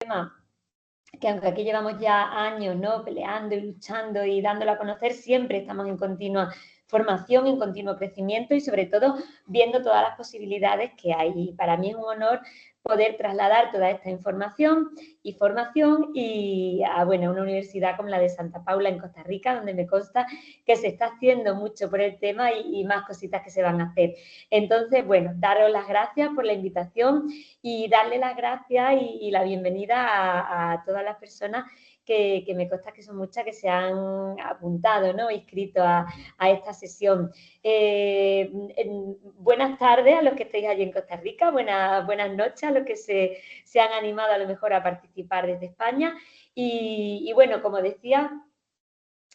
tema que aunque aquí llevamos ya años, ¿no?, peleando y luchando y dándolo a conocer, siempre estamos en continua formación, en continuo crecimiento y sobre todo viendo todas las posibilidades que hay. Y para mí es un honor poder trasladar toda esta información y formación y a una universidad como la de Santa Paula en Costa Rica, donde me consta que se está haciendo mucho por el tema y más cositas que se van a hacer. Entonces, bueno, daros las gracias por la invitación y darle las gracias y la bienvenida a todas las personas que me consta que son muchas que se han apuntado, ¿no?, inscrito a esta sesión. Buenas tardes a los que estéis allí en Costa Rica, buenas noches a los que se han animado a lo mejor a participar desde España. Y bueno, como decía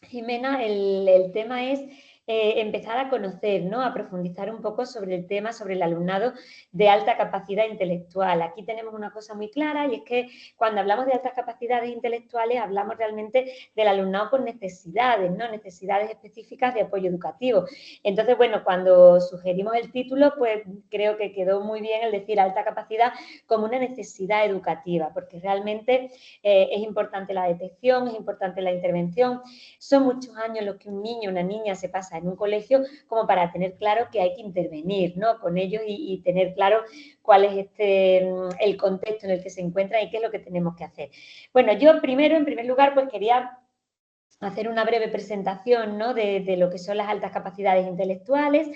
Jimena, el tema es empezar a conocer, ¿no?, a profundizar un poco sobre el tema, sobre el alumnado de alta capacidad intelectual. Aquí tenemos una cosa muy clara y es que cuando hablamos de altas capacidades intelectuales hablamos realmente del alumnado con necesidades, ¿no?, necesidades específicas de apoyo educativo. Entonces, bueno, cuando sugerimos el título, pues creo que quedó muy bien el decir alta capacidad como una necesidad educativa, porque realmente es importante la detección, es importante la intervención. Son muchos años los que un niño o una niña se pasa en un colegio como para tener claro que hay que intervenir, ¿no?, con ellos y tener claro cuál es el contexto en el que se encuentran y qué es lo que tenemos que hacer. Bueno, yo primero, en primer lugar, pues quería hacer una breve presentación, ¿no?, de lo que son las altas capacidades intelectuales.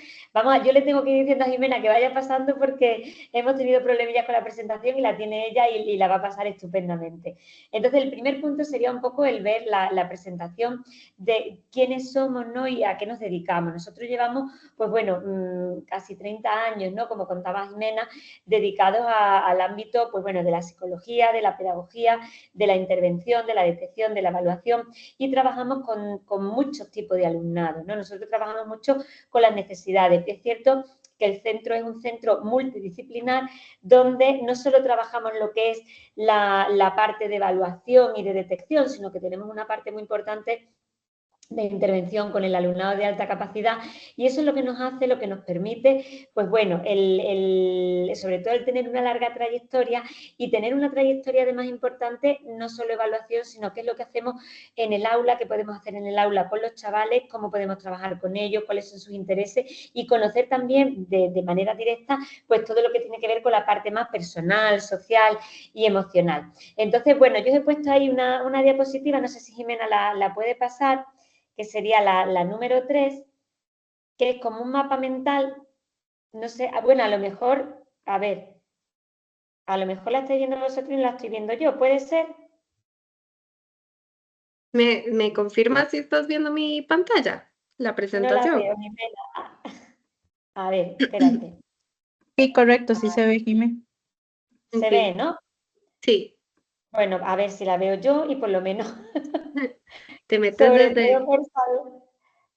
Yo le tengo que ir diciendo a Jimena que vaya pasando porque hemos tenido problemillas con la presentación y la tiene ella y la va a pasar estupendamente. Entonces, el primer punto sería un poco el ver la presentación de quiénes somos, ¿no?, y a qué nos dedicamos. Nosotros llevamos, pues bueno, casi 30 años, ¿no?, como contaba Jimena, dedicados al ámbito, pues bueno, de la psicología, de la pedagogía, de la intervención, de la detección, de la evaluación y trabajamos con muchos tipos de alumnado, ¿no? Nosotros trabajamos mucho con las necesidades. Es cierto que el centro es un centro multidisciplinar donde no solo trabajamos lo que es la parte de evaluación y de detección, sino que tenemos una parte muy importante de intervención con el alumnado de alta capacidad y eso es lo que nos hace, lo que nos permite, pues bueno, sobre todo el tener una larga trayectoria y tener una trayectoria además importante, no solo evaluación, sino qué es lo que hacemos en el aula, qué podemos hacer en el aula con los chavales, cómo podemos trabajar con ellos, cuáles son sus intereses y conocer también de manera directa pues todo lo que tiene que ver con la parte más personal, social y emocional. Entonces, bueno, yo he puesto ahí una diapositiva, no sé si Jimena la puede pasar, que sería la número 3, que es como un mapa mental, no sé, bueno, a lo mejor, a ver, a lo mejor la estáis viendo vosotros y la estoy viendo yo, ¿puede ser? ¿Me confirmas si estás viendo mi pantalla? La No la presentación. veo, ni pena. A ver, espérate. Sí, correcto, sí se ve, Jimé. Se Okay. ve, ¿no? Sí. Bueno, a ver si la veo yo y por lo menos Te metes sobre todo desde... por saber,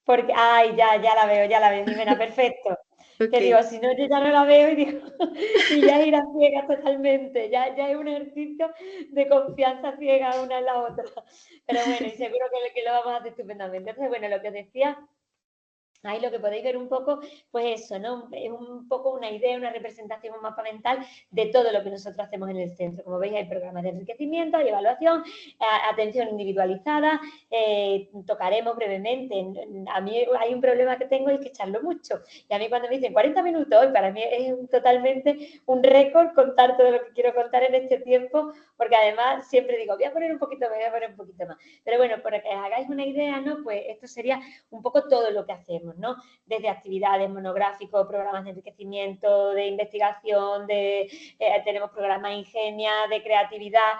porque, ay, ya la veo, Jimena, perfecto. Que digo, Ok. si no, yo ya no la veo y digo, y ya es ir a ciegas totalmente, ya es un ejercicio de confianza ciega una en la otra. Pero bueno, y seguro que lo vamos a hacer estupendamente. Entonces, bueno, lo que os decía, ahí lo que podéis ver un poco, pues eso, ¿no? Es un poco una idea, una representación, un mapa mental de todo lo que nosotros hacemos en el centro. Como veis, hay programas de enriquecimiento, hay evaluación, atención individualizada, tocaremos brevemente. A mí hay un problema que tengo y es que echarlo mucho. Y a mí cuando me dicen 40 minutos, hoy para mí es totalmente un récord contar todo lo que quiero contar en este tiempo, porque además siempre digo, voy a poner un poquito más, voy a poner un poquito más. Pero bueno, para que os hagáis una idea, ¿no? Pues esto sería un poco todo lo que hacemos, ¿no? Desde actividades, monográficos, programas de enriquecimiento, de investigación, tenemos programas Ingenia, de creatividad,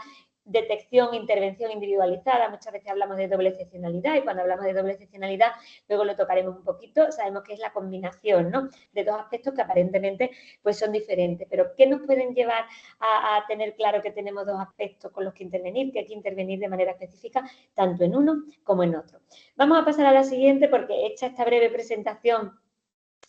detección, intervención individualizada. Muchas veces hablamos de doble excepcionalidad y cuando hablamos de doble excepcionalidad, luego lo tocaremos un poquito, sabemos que es la combinación, ¿no?, de dos aspectos que aparentemente pues son diferentes, pero ¿qué nos pueden llevar a tener claro que tenemos dos aspectos con los que intervenir, que hay que intervenir de manera específica tanto en uno como en otro? Vamos a pasar a la siguiente porque hecha esta breve presentación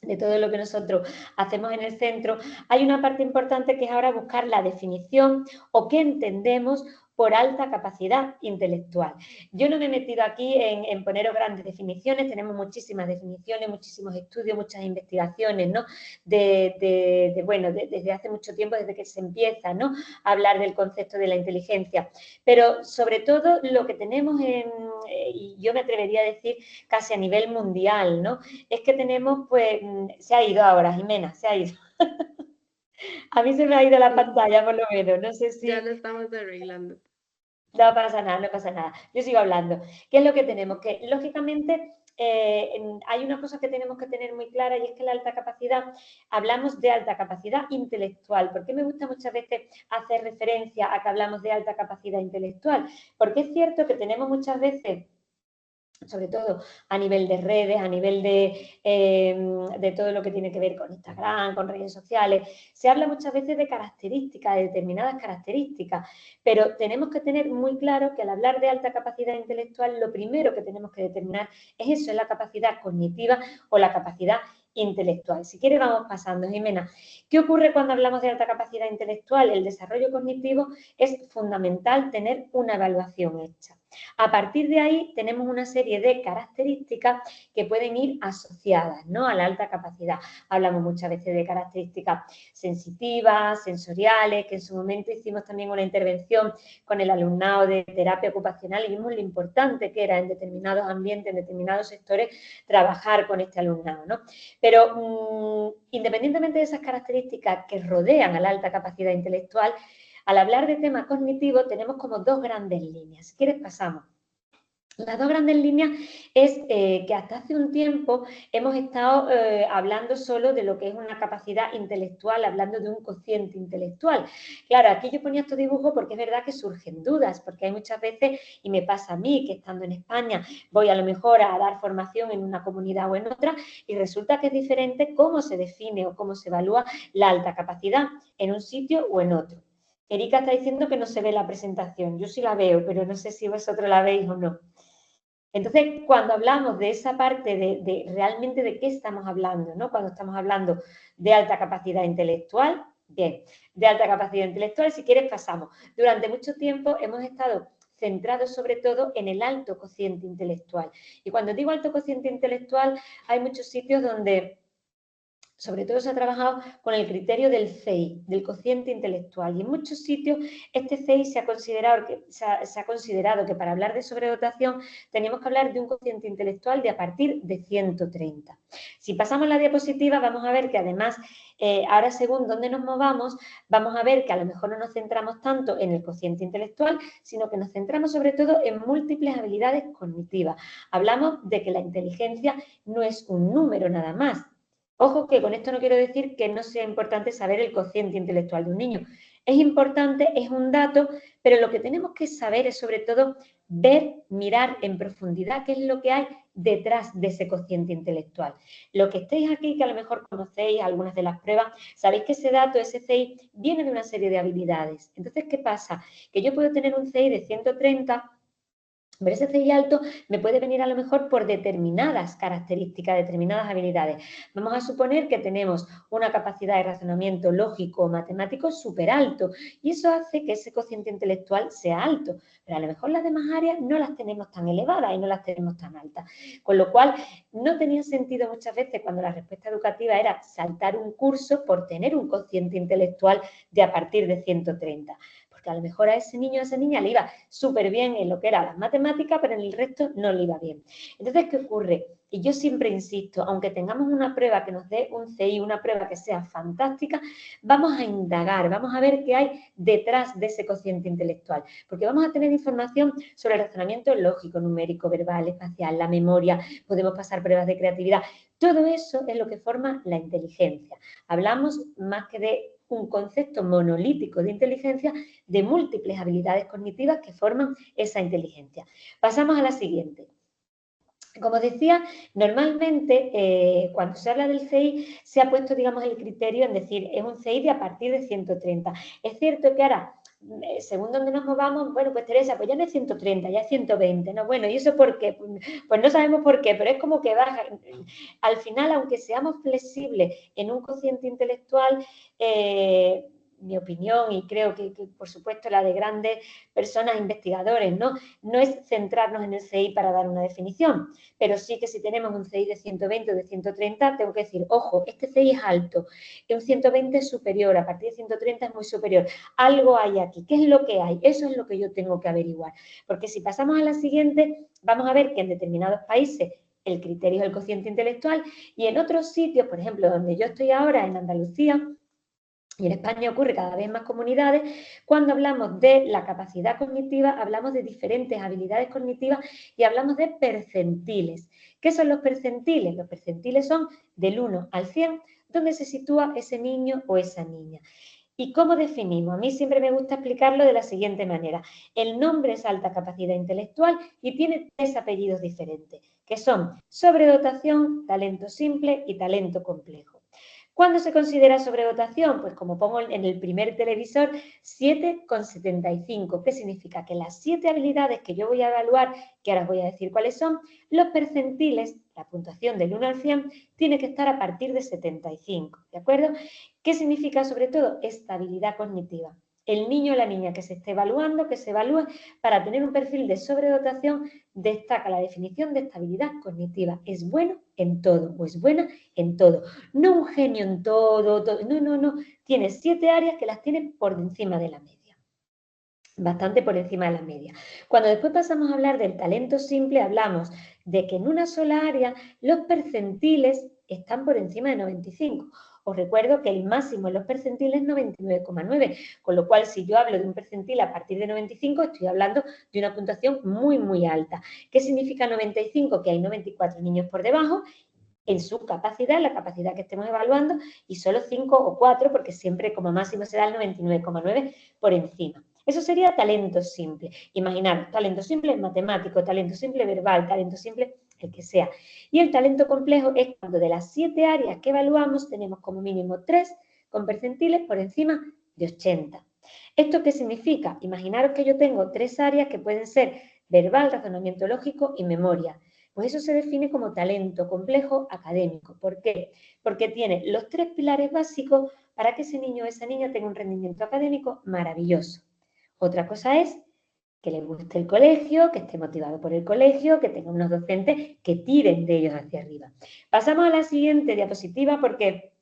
de todo lo que nosotros hacemos en el centro, hay una parte importante que es ahora buscar la definición o qué entendemos por alta capacidad intelectual. Yo no me he metido aquí en poneros grandes definiciones, tenemos muchísimas definiciones, muchísimos estudios, muchas investigaciones, ¿no? Bueno, desde hace mucho tiempo, desde que se empieza, ¿no?, a hablar del concepto de la inteligencia. Pero sobre todo lo que tenemos y yo me atrevería a decir casi a nivel mundial, ¿no?, es que tenemos, pues, se ha ido ahora, Jimena, se ha ido. A mí se me ha ido la pantalla, por lo menos, no sé si... Ya lo estamos arreglando. No pasa nada, no pasa nada. Yo sigo hablando. ¿Qué es lo que tenemos? Que, lógicamente, hay una cosa que tenemos que tener muy clara y es que la alta capacidad, hablamos de alta capacidad intelectual. ¿Por qué me gusta muchas veces hacer referencia a que hablamos de alta capacidad intelectual? Porque es cierto que tenemos muchas veces, sobre todo a nivel de redes, a nivel de todo lo que tiene que ver con Instagram, con redes sociales, se habla muchas veces de características, de determinadas características, pero tenemos que tener muy claro que al hablar de alta capacidad intelectual, lo primero que tenemos que determinar es eso, es la capacidad cognitiva o la capacidad intelectual. Si quieres vamos pasando, Jimena. ¿Qué ocurre cuando hablamos de alta capacidad intelectual? El desarrollo cognitivo es fundamental tener una evaluación hecha. A partir de ahí tenemos una serie de características que pueden ir asociadas, ¿no?, a la alta capacidad. Hablamos muchas veces de características sensitivas, sensoriales, que en su momento hicimos también una intervención con el alumnado de terapia ocupacional y vimos lo importante que era en determinados ambientes, en determinados sectores, trabajar con este alumnado, ¿no? Pero independientemente de esas características que rodean a la alta capacidad intelectual, al hablar de tema cognitivo tenemos como dos grandes líneas. Si quieres pasamos. Las dos grandes líneas es que hasta hace un tiempo hemos estado hablando solo de lo que es una capacidad intelectual, hablando de un cociente intelectual. Claro, aquí yo ponía estos dibujos porque es verdad que surgen dudas, porque hay muchas veces, y me pasa a mí, que estando en España voy a lo mejor a dar formación en una comunidad o en otra y resulta que es diferente cómo se define o cómo se evalúa la alta capacidad en un sitio o en otro. Erika está diciendo que no se ve la presentación. Yo sí la veo, pero no sé si vosotros la veis o no. Entonces, cuando hablamos de esa parte de realmente de qué estamos hablando, ¿no? Cuando estamos hablando de alta capacidad intelectual, bien, de alta capacidad intelectual, si quieres pasamos. Durante mucho tiempo hemos estado centrados sobre todo en el alto cociente intelectual. Y cuando digo alto cociente intelectual, hay muchos sitios donde sobre todo se ha trabajado con el criterio del CEI, del cociente intelectual. Y en muchos sitios este CEI se ha considerado que para hablar de sobredotación teníamos que hablar de un cociente intelectual de a partir de 130. Si pasamos la diapositiva vamos a ver que además, ahora según dónde nos movamos, vamos a ver que a lo mejor no nos centramos tanto en el cociente intelectual, sino que nos centramos sobre todo en múltiples habilidades cognitivas. Hablamos de que la inteligencia no es un número nada más. Ojo que con esto no quiero decir que no sea importante saber el cociente intelectual de un niño. Es importante, es un dato, pero lo que tenemos que saber es sobre todo ver, mirar en profundidad qué es lo que hay detrás de ese cociente intelectual. Lo que estéis aquí, que a lo mejor conocéis algunas de las pruebas, sabéis que ese dato, ese CI, viene de una serie de habilidades. Entonces, ¿qué pasa? Que yo puedo tener un CI de 130, pero ese CI alto me puede venir a lo mejor por determinadas características, determinadas habilidades. Vamos a suponer que tenemos una capacidad de razonamiento lógico o matemático súper alto y eso hace que ese cociente intelectual sea alto, pero a lo mejor las demás áreas no las tenemos tan elevadas y no las tenemos tan altas. Con lo cual, no tenía sentido muchas veces cuando la respuesta educativa era saltar un curso por tener un cociente intelectual de a partir de 130. Porque a lo mejor a ese niño o a esa niña le iba súper bien en lo que era las matemáticas, pero en el resto no le iba bien. Entonces, ¿qué ocurre? Y yo siempre insisto, aunque tengamos una prueba que nos dé un CI, una prueba que sea fantástica, vamos a indagar, vamos a ver qué hay detrás de ese cociente intelectual, porque vamos a tener información sobre el razonamiento lógico, numérico, verbal, espacial, la memoria, podemos pasar pruebas de creatividad. Todo eso es lo que forma la inteligencia. Hablamos más que de un concepto monolítico de inteligencia, de múltiples habilidades cognitivas que forman esa inteligencia. Pasamos a la siguiente. Como decía, normalmente cuando se habla del CI se ha puesto, digamos, el criterio en decir es un CI de a partir de 130. Es cierto que ahora, según donde nos movamos, bueno, pues Teresa, pues ya no es 130, ya es 120, ¿no? Bueno, ¿y eso por qué? Pues no sabemos por qué, pero es como que baja. Al final, aunque seamos flexibles en un cociente intelectual, mi opinión y creo que, por supuesto la de grandes personas investigadores, no es centrarnos en el CI para dar una definición, pero sí que si tenemos un CI de 120 o de 130, tengo que decir, ojo, este CI es alto, un 120 es superior, a partir de 130 es muy superior, algo hay aquí, ¿qué es lo que hay? Eso es lo que yo tengo que averiguar, porque si pasamos a la siguiente, vamos a ver que en determinados países el criterio es el cociente intelectual y en otros sitios, por ejemplo, donde yo estoy ahora, en Andalucía, y en España ocurre cada vez más comunidades, cuando hablamos de la capacidad cognitiva, hablamos de diferentes habilidades cognitivas y hablamos de percentiles. ¿Qué son los percentiles? Los percentiles son del 1 al 100, donde se sitúa ese niño o esa niña. ¿Y cómo definimos? A mí siempre me gusta explicarlo de la siguiente manera. El nombre es alta capacidad intelectual y tiene 3 apellidos diferentes, que son sobredotación, talento simple y talento complejo. ¿Cuándo se considera sobredotación? Pues como pongo en el primer televisor, 7,75. ¿Qué significa? Que las 7 habilidades que yo voy a evaluar, que ahora os voy a decir cuáles son, los percentiles, la puntuación del 1 al 100, tiene que estar a partir de 75, ¿de acuerdo? ¿Qué significa sobre todo? Estabilidad cognitiva. El niño o la niña que se esté evaluando, que se evalúe, para tener un perfil de sobredotación, destaca la definición de estabilidad cognitiva. Es bueno en todo o es buena en todo. No un genio en todo, no. Tiene 7 áreas que las tiene por encima de la media. Bastante por encima de la media. Cuando después pasamos a hablar del talento simple, hablamos de que en una sola área los percentiles están por encima de 95. Os recuerdo que el máximo en los percentiles es 99,9, con lo cual si yo hablo de un percentil a partir de 95, estoy hablando de una puntuación muy, muy alta. ¿Qué significa 95? Que hay 94 niños por debajo en su capacidad, la capacidad que estemos evaluando, y solo 5 o 4, porque siempre como máximo se da el 99,9 por encima. Eso sería talento simple. Imaginar, talento simple matemático, talento simple verbal, talento simple el que sea. Y el talento complejo es cuando de las 7 áreas que evaluamos tenemos como mínimo 3 con percentiles por encima de 80. ¿Esto qué significa? Imaginaros que yo tengo 3 áreas que pueden ser verbal, razonamiento lógico y memoria. Pues eso se define como talento complejo académico. ¿Por qué? Porque tiene los 3 pilares básicos para que ese niño o esa niña tenga un rendimiento académico maravilloso. Otra cosa es que le guste el colegio, que esté motivado por el colegio, que tenga unos docentes que tiren de ellos hacia arriba. Pasamos a la siguiente diapositiva porque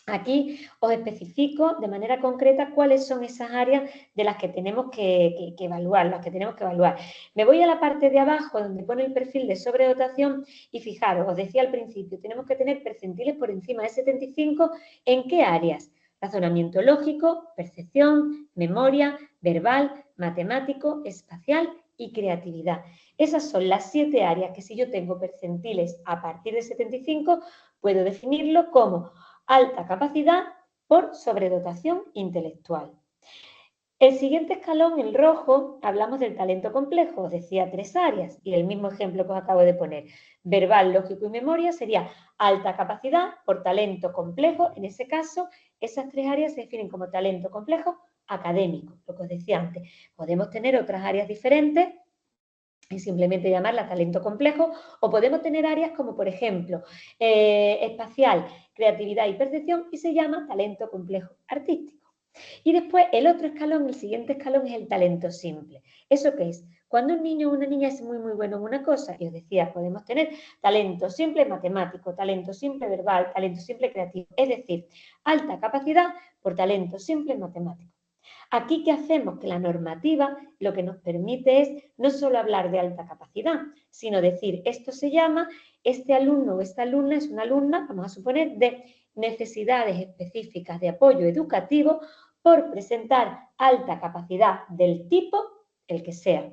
aquí os especifico de manera concreta cuáles son esas áreas de las que tenemos que evaluar, las que tenemos que evaluar. Me voy a la parte de abajo donde pone el perfil de sobredotación y fijaros, os decía al principio, tenemos que tener percentiles por encima de 75, ¿en qué áreas? Razonamiento lógico, percepción, memoria, verbal, matemático, espacial y creatividad. Esas son las 7 áreas que si yo tengo percentiles a partir de 75, puedo definirlo como alta capacidad por sobredotación intelectual. El siguiente escalón, el rojo, hablamos del talento complejo, os decía 3 áreas, y el mismo ejemplo que os acabo de poner, verbal, lógico y memoria, sería alta capacidad por talento complejo, en ese caso, esas 3 áreas se definen como talento complejo académico, lo que os decía antes. Podemos tener otras áreas diferentes, y simplemente llamarla talento complejo, o podemos tener áreas como, por ejemplo, espacial, creatividad y percepción, y se llama talento complejo artístico. Y después el otro escalón, el siguiente escalón es el talento simple. ¿Eso qué es? Cuando un niño o una niña es muy, muy bueno en una cosa, y os decía, podemos tener talento simple matemático, talento simple verbal, talento simple creativo, es decir, alta capacidad por talento simple matemático. Aquí, ¿qué hacemos? Que la normativa lo que nos permite es no solo hablar de alta capacidad, sino decir, esto se llama, este alumno o esta alumna es una alumna, vamos a suponer, de necesidades específicas de apoyo educativo por presentar alta capacidad del tipo, el que sea.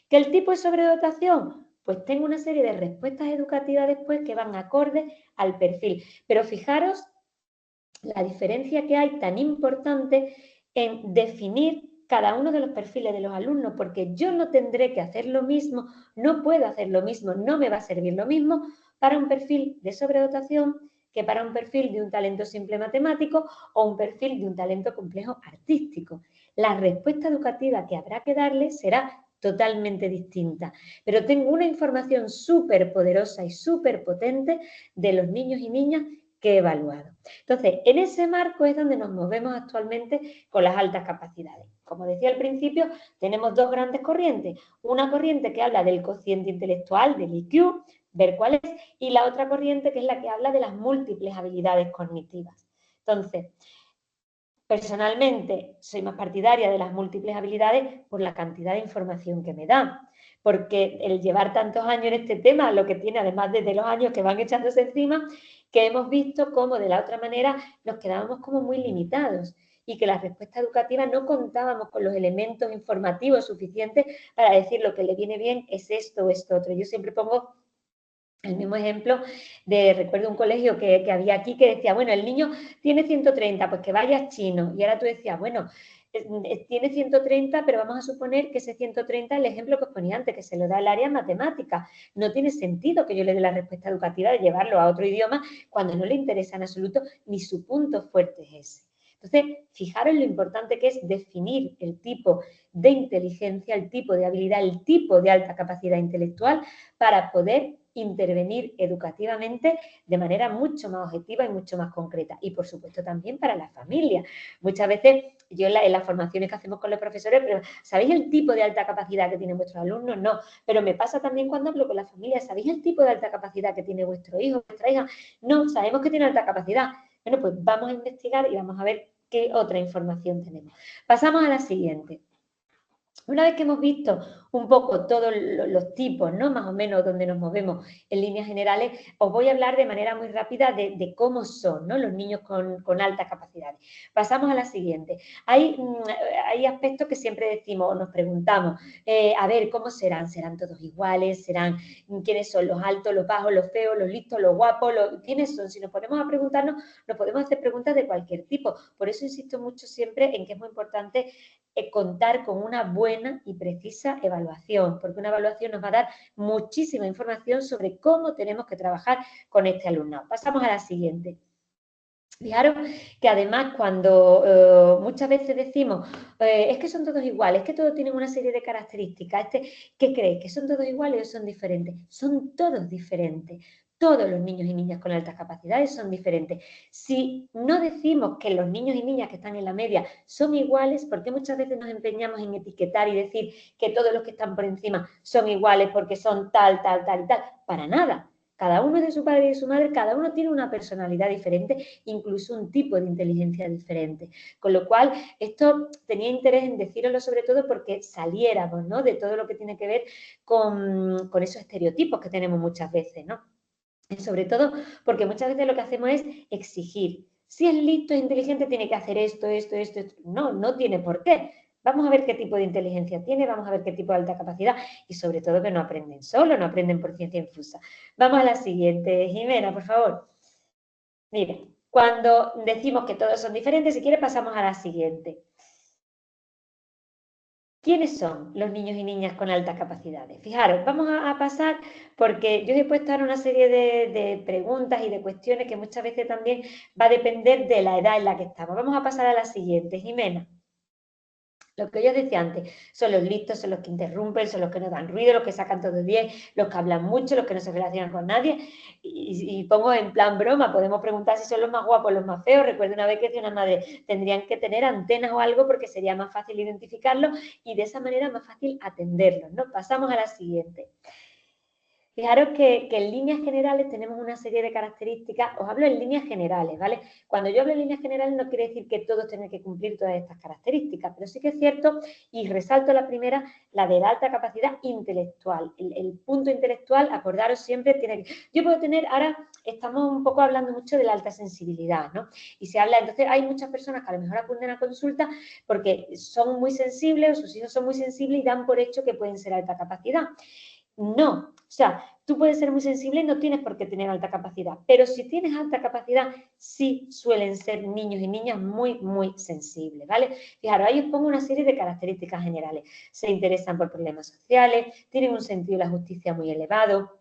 ¿Que el tipo es sobredotación? Pues tengo una serie de respuestas educativas después que van acorde al perfil. Pero fijaros la diferencia que hay tan importante en definir cada uno de los perfiles de los alumnos, porque yo no tendré que hacer lo mismo, no puedo hacer lo mismo, no me va a servir lo mismo para un perfil de sobredotación que para un perfil de un talento simple matemático o un perfil de un talento complejo artístico. La respuesta educativa que habrá que darle será totalmente distinta, pero tengo una información súper poderosa y súper potente de los niños y niñas que evaluado. Entonces, en ese marco es donde nos movemos actualmente con las altas capacidades. Como decía al principio, tenemos dos grandes corrientes. Una corriente que habla del cociente intelectual, del IQ, ver cuál es, y la otra corriente que es la que habla de las múltiples habilidades cognitivas. Entonces, personalmente soy más partidaria de las múltiples habilidades por la cantidad de información que me da, porque el llevar tantos años en este tema, lo que tiene además desde los años que van echándose encima, que hemos visto cómo de la otra manera nos quedábamos como muy limitados y que la respuesta educativa no contábamos con los elementos informativos suficientes para decir lo que le viene bien es esto o esto otro. Yo siempre pongo el mismo ejemplo recuerdo un colegio que había aquí que decía, bueno, el niño tiene 130, pues que vaya chino. Y ahora tú decías, bueno, tiene 130, pero vamos a suponer que ese 130 es el ejemplo que os ponía antes, que se lo da el área matemática. No tiene sentido que yo le dé la respuesta educativa de llevarlo a otro idioma cuando no le interesa en absoluto ni su punto fuerte es ese. Entonces, fijaros lo importante que es definir el tipo de inteligencia, el tipo de habilidad, el tipo de alta capacidad intelectual para poder intervenir educativamente de manera mucho más objetiva y mucho más concreta. Y, por supuesto, también para la familia. Muchas veces, yo en las formaciones que hacemos con los profesores, pero ¿sabéis el tipo de alta capacidad que tienen vuestros alumnos? No. Pero me pasa también cuando hablo con la familia. ¿Sabéis el tipo de alta capacidad que tiene vuestro hijo, vuestra hija? No, sabemos que tiene alta capacidad. Bueno, pues vamos a investigar y vamos a ver qué otra información tenemos. Pasamos a la siguiente. Una vez que hemos visto un poco todos los tipos, ¿no? Más o menos donde nos movemos en líneas generales, os voy a hablar de manera muy rápida de cómo son, ¿no? Los niños con altas capacidades. Pasamos a la siguiente. Hay aspectos que siempre decimos o nos preguntamos, a ver, ¿cómo serán? ¿Serán todos iguales? ¿Serán quiénes son los altos, los bajos, los feos, los listos, los guapos? ¿Quiénes son? Si nos ponemos a preguntarnos, nos podemos hacer preguntas de cualquier tipo. Por eso insisto mucho siempre en que es muy importante contar con una buena y precisa evaluación, porque una evaluación nos va a dar muchísima información sobre cómo tenemos que trabajar con este alumnado. Pasamos a la siguiente. Fijaros que además cuando muchas veces decimos, es que son todos iguales, es que todos tienen una serie de características, ¿qué creéis? ¿Que son todos iguales o son diferentes? Son todos diferentes. Todos los niños y niñas con altas capacidades son diferentes. Si no decimos que los niños y niñas que están en la media son iguales, ¿por qué muchas veces nos empeñamos en etiquetar y decir que todos los que están por encima son iguales porque son tal, tal, tal y tal? Para nada. Cada uno es de su padre y de su madre, cada uno tiene una personalidad diferente, incluso un tipo de inteligencia diferente. Con lo cual, esto tenía interés en decirlo sobre todo porque saliéramos, ¿no? De todo lo que tiene que ver con esos estereotipos que tenemos muchas veces, ¿no? Y sobre todo porque muchas veces lo que hacemos es exigir. Si es listo, es inteligente, tiene que hacer esto, esto, esto, esto. No, no tiene por qué. Vamos a ver qué tipo de inteligencia tiene, vamos a ver qué tipo de alta capacidad y sobre todo que no aprenden solo, no aprenden por ciencia infusa. Vamos a la siguiente, Jimena, por favor. Mira, cuando decimos que todos son diferentes, si quiere pasamos a la siguiente. ¿Quiénes son los niños y niñas con altas capacidades? Fijaros, vamos a pasar porque yo os he puesto ahora una serie de preguntas y de cuestiones que muchas veces también va a depender de la edad en la que estamos. Vamos a pasar a la siguiente, Jimena. Lo que yo decía antes, son los listos, son los que interrumpen, son los que no dan ruido, los que sacan todo 10, los que hablan mucho, los que no se relacionan con nadie. Y pongo en plan broma, podemos preguntar si son los más guapos o los más feos. Recuerdo una vez que decía una madre, tendrían que tener antenas o algo porque sería más fácil identificarlos y de esa manera más fácil atenderlos, ¿no? Pasamos a la siguiente. Fijaros que en líneas generales tenemos una serie de características, os hablo en líneas generales, ¿vale? Cuando yo hablo en líneas generales no quiere decir que todos tengan que cumplir todas estas características, pero sí que es cierto, y resalto la primera, la de la alta capacidad intelectual. El punto intelectual, acordaros siempre, tiene que... Yo puedo tener, ahora estamos un poco hablando mucho de la alta sensibilidad, ¿no? Y se habla, entonces hay muchas personas que a lo mejor acuden a consulta porque son muy sensibles o sus hijos son muy sensibles y dan por hecho que pueden ser alta capacidad. No, o sea, tú puedes ser muy sensible y no tienes por qué tener alta capacidad, pero si tienes alta capacidad, sí suelen ser niños y niñas muy, muy sensibles, ¿vale? Fijaros, ahí os pongo una serie de características generales. Se interesan por problemas sociales, tienen un sentido de la justicia muy elevado,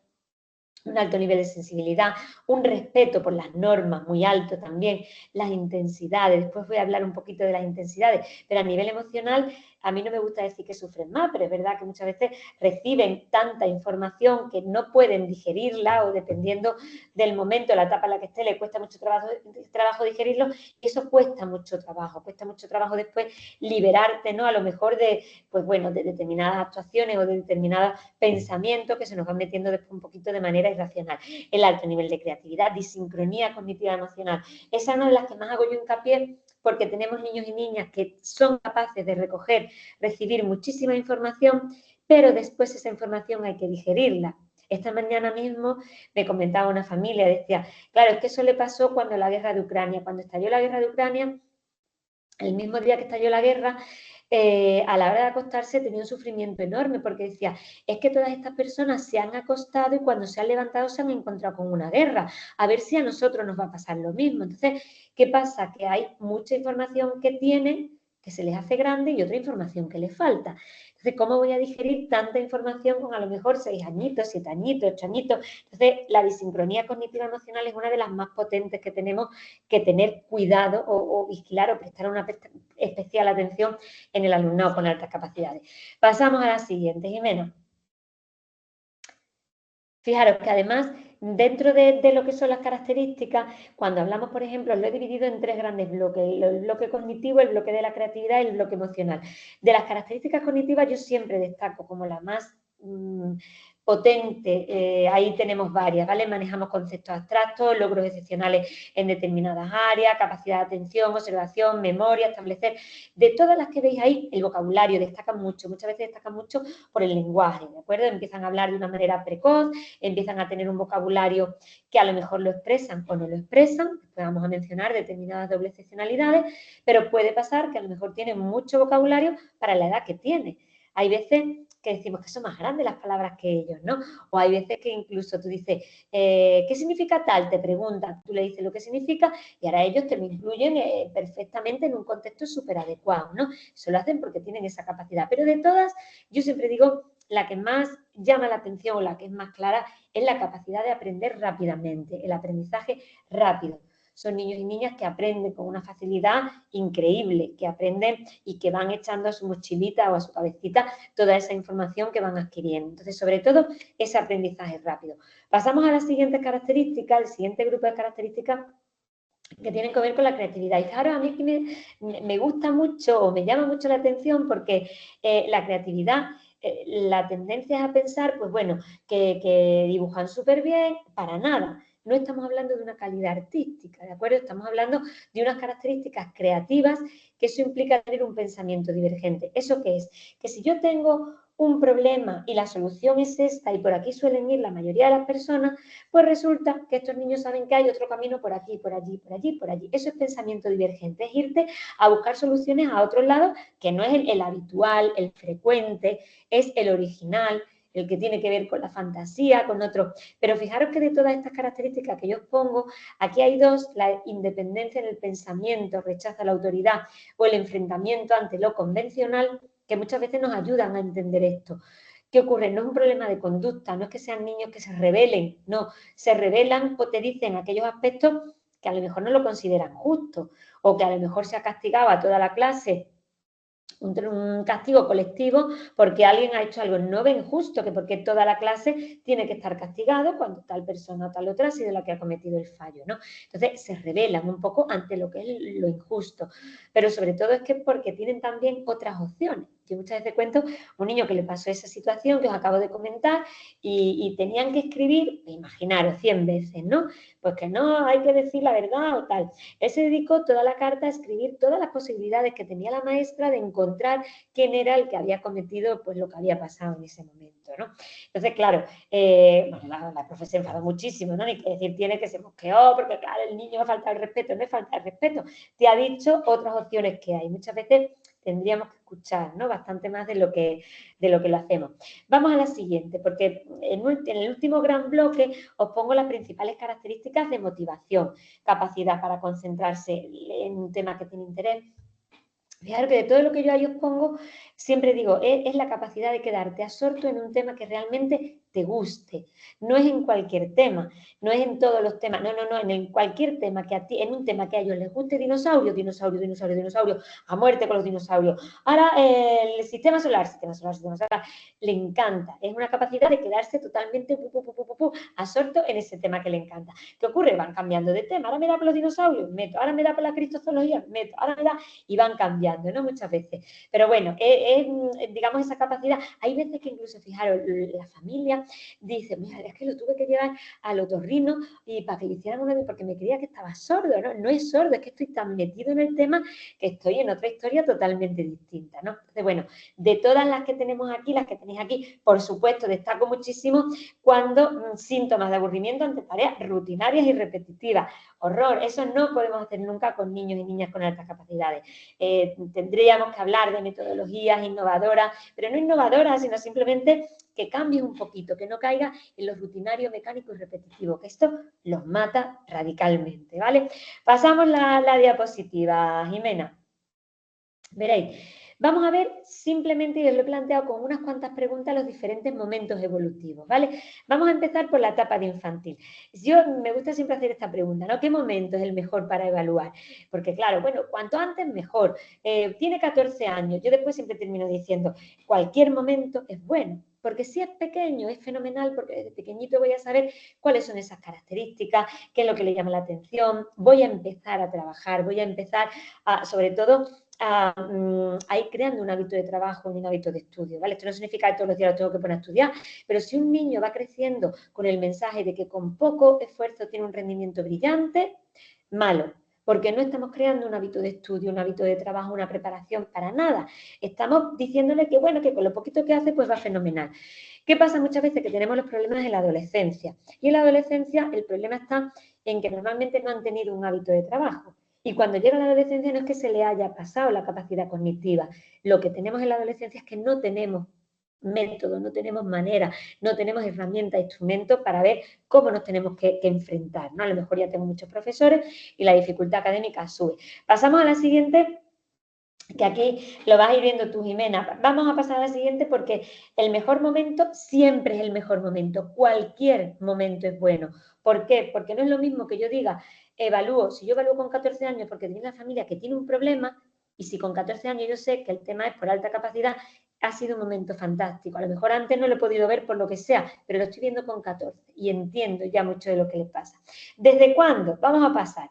un alto nivel de sensibilidad, un respeto por las normas muy alto también, las intensidades, después voy a hablar un poquito de las intensidades, pero a nivel emocional a mí no me gusta decir que sufren más, pero es verdad que muchas veces reciben tanta información que no pueden digerirla o dependiendo del momento, la etapa en la que esté, le cuesta mucho trabajo digerirlo y eso cuesta mucho trabajo después liberarte, ¿no? A lo mejor de, pues bueno, de determinadas actuaciones o de determinados pensamientos que se nos van metiendo después un poquito de manera irracional. El alto nivel de creatividad, disincronía cognitiva emocional, esa es una de las que más hago yo hincapié porque tenemos niños y niñas que son capaces de recoger, recibir muchísima información, pero después esa información hay que digerirla. Esta mañana mismo me comentaba una familia, decía, claro, es que eso le pasó cuando la guerra de Ucrania, cuando estalló la guerra de Ucrania, el mismo día que estalló la guerra, a la hora de acostarse tenía un sufrimiento enorme porque decía, es que todas estas personas se han acostado y cuando se han levantado se han encontrado con una guerra, a ver si a nosotros nos va a pasar lo mismo. Entonces, ¿qué pasa? Que hay mucha información que tienen, que se les hace grande y otra información que les falta. Entonces, ¿cómo voy a digerir tanta información con a lo mejor 6 añitos, 7 añitos, 8 añitos? Entonces, la disincronía cognitiva emocional es una de las más potentes que tenemos que tener cuidado o vigilar o prestar una especial atención en el alumnado con altas capacidades. Pasamos a la siguiente, Jimena. Fijaros que además, dentro de lo que son las características, cuando hablamos, por ejemplo, lo he dividido en 3 grandes bloques, el bloque cognitivo, el bloque de la creatividad y el bloque emocional. De las características cognitivas yo siempre destaco como la más potente, ahí tenemos varias, ¿vale? Manejamos conceptos abstractos, logros excepcionales en determinadas áreas, capacidad de atención, observación, memoria, establecer. De todas las que veis ahí, el vocabulario destaca mucho, muchas veces destaca mucho por el lenguaje, ¿de acuerdo? Empiezan a hablar de una manera precoz, empiezan a tener un vocabulario que a lo mejor lo expresan o no lo expresan, después vamos a mencionar determinadas dobles excepcionalidades, pero puede pasar que a lo mejor tienen mucho vocabulario para la edad que tiene. Hay veces que decimos que son más grandes las palabras que ellos, ¿no? O hay veces que incluso tú dices, ¿qué significa tal? Te preguntan, tú le dices lo que significa y ahora ellos te lo incluyen perfectamente en un contexto súper adecuado, ¿no? Eso lo hacen porque tienen esa capacidad. Pero de todas, yo siempre digo, la que más llama la atención o la que es más clara es la capacidad de aprender rápidamente, el aprendizaje rápido. Son niños y niñas que aprenden con una facilidad increíble, que aprenden y que van echando a su mochilita o a su cabecita toda esa información que van adquiriendo. Entonces, sobre todo, ese aprendizaje rápido. Pasamos a las siguientes características, el siguiente grupo de características que tienen que ver con la creatividad. Y fijaros, a mí que me gusta mucho o me llama mucho la atención porque la creatividad, la tendencia es a pensar, pues bueno, que dibujan súper bien, para nada. No estamos hablando de una calidad artística, ¿de acuerdo? Estamos hablando de unas características creativas que eso implica tener un pensamiento divergente. ¿Eso qué es? Que si yo tengo un problema y la solución es esta y por aquí suelen ir la mayoría de las personas, pues resulta que estos niños saben que hay otro camino por aquí, por allí, por allí, por allí. Eso es pensamiento divergente, es irte a buscar soluciones a otros lados que no es el habitual, el frecuente, es el original, el que tiene que ver con la fantasía, con otro. Pero fijaros que de todas estas características que yo os pongo, aquí hay dos, la independencia en el pensamiento, rechazo a la autoridad o el enfrentamiento ante lo convencional, que muchas veces nos ayudan a entender esto. ¿Qué ocurre? No es un problema de conducta, no es que sean niños que se rebelen, no, se rebelan o te dicen aquellos aspectos que a lo mejor no lo consideran justo o que a lo mejor se ha castigado a toda la clase un castigo colectivo porque alguien ha hecho algo. No ven justo que porque toda la clase tiene que estar castigado cuando tal persona o tal otra ha sido la que ha cometido el fallo, ¿no? Entonces se rebelan un poco ante lo que es lo injusto, pero sobre todo es que porque tienen también otras opciones. Yo muchas veces cuento un niño que le pasó esa situación que os acabo de comentar y tenían que escribir, imaginaros, 100 veces, ¿no? Pues que no, hay que decir la verdad o tal. Él se dedicó toda la carta a escribir todas las posibilidades que tenía la maestra de encontrar quién era el que había cometido pues lo que había pasado en ese momento, ¿no? Entonces, claro, bueno, la profe se enfadó muchísimo, ¿no? Ni que decir tiene que se mosqueó porque, claro, el niño me falta el respeto, no es falta el respeto. Te ha dicho otras opciones que hay. Muchas veces tendríamos que escuchar, ¿no? Bastante más de lo que lo hacemos. Vamos a la siguiente, porque en el último gran bloque os pongo las principales características de motivación, capacidad para concentrarse en un tema que tiene interés. Fijaros que de todo lo que yo ahí os pongo, siempre digo, es la capacidad de quedarte absorto en un tema que realmente te guste. No es en cualquier tema, no es en todos los temas, no, en cualquier tema que a ti, en un tema que a ellos les guste, dinosaurio, a muerte con los dinosaurios. Ahora el sistema solar, le encanta. Es una capacidad de quedarse totalmente absorto en ese tema que le encanta. ¿Qué ocurre? Van cambiando de tema. Ahora me da por los dinosaurios, meto. Ahora me da por la cristozoología, meto. Ahora me da... Y van cambiando, ¿no? Muchas veces. Pero bueno, digamos esa capacidad. Hay veces que incluso, fijaros, la familia dice, mira, es que lo tuve que llevar al otorrino y para que le hicieran una... porque me creía que estaba sordo, ¿no? No es sordo, es que estoy tan metido en el tema que estoy en otra historia totalmente distinta, ¿no? Entonces, bueno, de todas las que tenemos aquí, las que tenéis aquí, por supuesto, destaco muchísimo cuando síntomas de aburrimiento ante tareas rutinarias y repetitivas. Horror, eso no podemos hacer nunca con niños y niñas con altas capacidades. Tendríamos que hablar de metodologías innovadoras, pero no innovadoras, sino simplemente que cambies un poquito, que no caiga en lo rutinario, mecánico y repetitivo, que esto los mata radicalmente, ¿vale? Pasamos la diapositiva, Jimena. Veréis, vamos a ver simplemente, y os lo he planteado con unas cuantas preguntas, los diferentes momentos evolutivos, ¿vale? Vamos a empezar por la etapa de infantil. Me gusta siempre hacer esta pregunta, ¿no? ¿Qué momento es el mejor para evaluar? Porque claro, bueno, cuanto antes mejor. Tiene 14 años, yo después siempre termino diciendo, cualquier momento es bueno. Porque si es pequeño, es fenomenal, porque desde pequeñito voy a saber cuáles son esas características, qué es lo que le llama la atención, voy a empezar a trabajar, voy a empezar a, sobre todo, a ir creando un hábito de trabajo y un hábito de estudio, ¿vale? Esto no significa que todos los días lo tengo que poner a estudiar, pero si un niño va creciendo con el mensaje de que con poco esfuerzo tiene un rendimiento brillante, malo, porque no estamos creando un hábito de estudio, un hábito de trabajo, una preparación para nada. Estamos diciéndole que, bueno, que con lo poquito que hace, pues va fenomenal. ¿Qué pasa muchas veces? Que tenemos los problemas en la adolescencia. Y en la adolescencia el problema está en que normalmente no han tenido un hábito de trabajo. Y cuando llega la adolescencia no es que se le haya pasado la capacidad cognitiva. Lo que tenemos en la adolescencia es que no tenemos método, no tenemos manera, no tenemos herramientas, instrumentos para ver cómo nos tenemos que enfrentar, ¿no? A lo mejor ya tengo muchos profesores y la dificultad académica sube. Pasamos a la siguiente, que aquí lo vas a ir viendo tú, Jimena. Vamos a pasar a la siguiente porque el mejor momento siempre es el mejor momento. Cualquier momento es bueno. ¿Por qué? Porque no es lo mismo que yo diga, evalúo, si yo evalúo con 14 años porque tiene una familia que tiene un problema, y si con 14 años yo sé que el tema es por alta capacidad, ha sido un momento fantástico. A lo mejor antes no lo he podido ver por lo que sea, pero lo estoy viendo con 14 y entiendo ya mucho de lo que les pasa. ¿Desde cuándo? Vamos a pasar.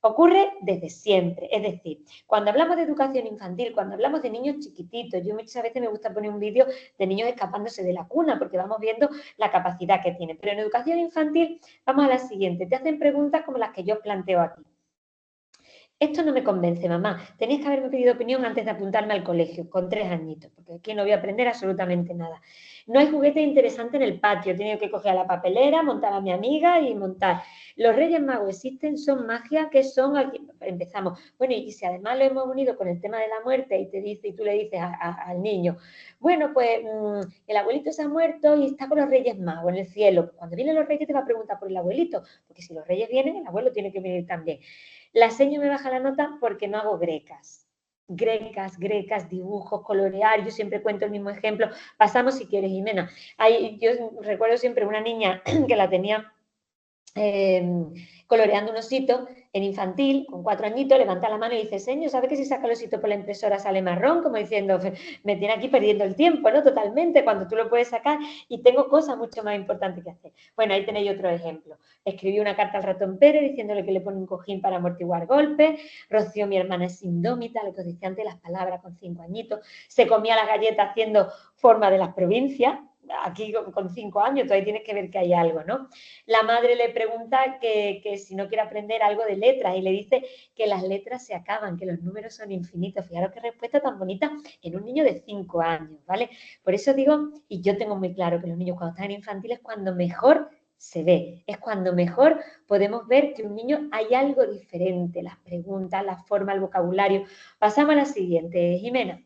Ocurre desde siempre, es decir, cuando hablamos de educación infantil, cuando hablamos de niños chiquititos, yo muchas veces me gusta poner un vídeo de niños escapándose de la cuna porque vamos viendo la capacidad que tienen. Pero en educación infantil, vamos a la siguiente, te hacen preguntas como las que yo planteo aquí. Esto no me convence, mamá. Tenías que haberme pedido opinión antes de apuntarme al colegio, con 3 añitos, porque aquí no voy a aprender absolutamente nada. No hay juguete interesante en el patio, he tenido que coger a la papelera, montar a mi amiga y montar. Los Reyes Magos existen, son magia, que son... Empezamos. Bueno, y si además lo hemos unido con el tema de la muerte y tú le dices al niño, bueno, pues el abuelito se ha muerto y está con los Reyes Magos en el cielo. Cuando vienen los Reyes te va a preguntar por el abuelito, porque si los Reyes vienen, el abuelo tiene que venir también. La seño me baja la nota porque no hago grecas. Grecas, dibujos, colorear, yo siempre cuento el mismo ejemplo. Pasamos si quieres, Jimena. Yo recuerdo siempre una niña que la tenía coloreando un osito en infantil, con 4 añitos, levanta la mano y dice, señor, ¿sabe que si saca el osito por la impresora sale marrón? Como diciendo, me tiene aquí perdiendo el tiempo, ¿no? Totalmente, cuando tú lo puedes sacar y tengo cosas mucho más importantes que hacer. Bueno, ahí tenéis otro ejemplo. Escribí una carta al ratón Pérez diciéndole que le pone un cojín para amortiguar golpes. Rocío, mi hermana, es indómita, lo que os decía antes, las palabras con 5 añitos. Se comía las galletas haciendo forma de las provincias. Aquí con 5 años todavía tienes que ver que hay algo, ¿no? La madre le pregunta que si no quiere aprender algo de letras y le dice que las letras se acaban, que los números son infinitos. Fijaros qué respuesta tan bonita en un niño de 5 años, ¿vale? Por eso digo, y yo tengo muy claro que los niños cuando están en infantil es cuando mejor se ve, es cuando mejor podemos ver que un niño hay algo diferente, las preguntas, la forma, el vocabulario. Pasamos a la siguiente, Jimena.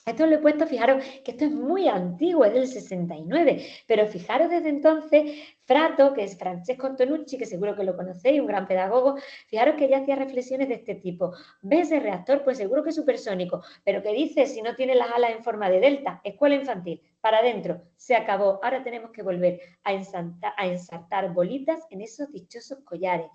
Esto lo he puesto, fijaros que esto es muy antiguo, es del 69, pero fijaros desde entonces, Frato, que es Francesco Antonucci, que seguro que lo conocéis, un gran pedagogo, fijaros que ya hacía reflexiones de este tipo. ¿Ves el reactor? Pues seguro que es supersónico, pero ¿qué dice si no tiene las alas en forma de delta? Escuela infantil, para adentro, se acabó. Ahora tenemos que volver a ensartar bolitas en esos dichosos collares.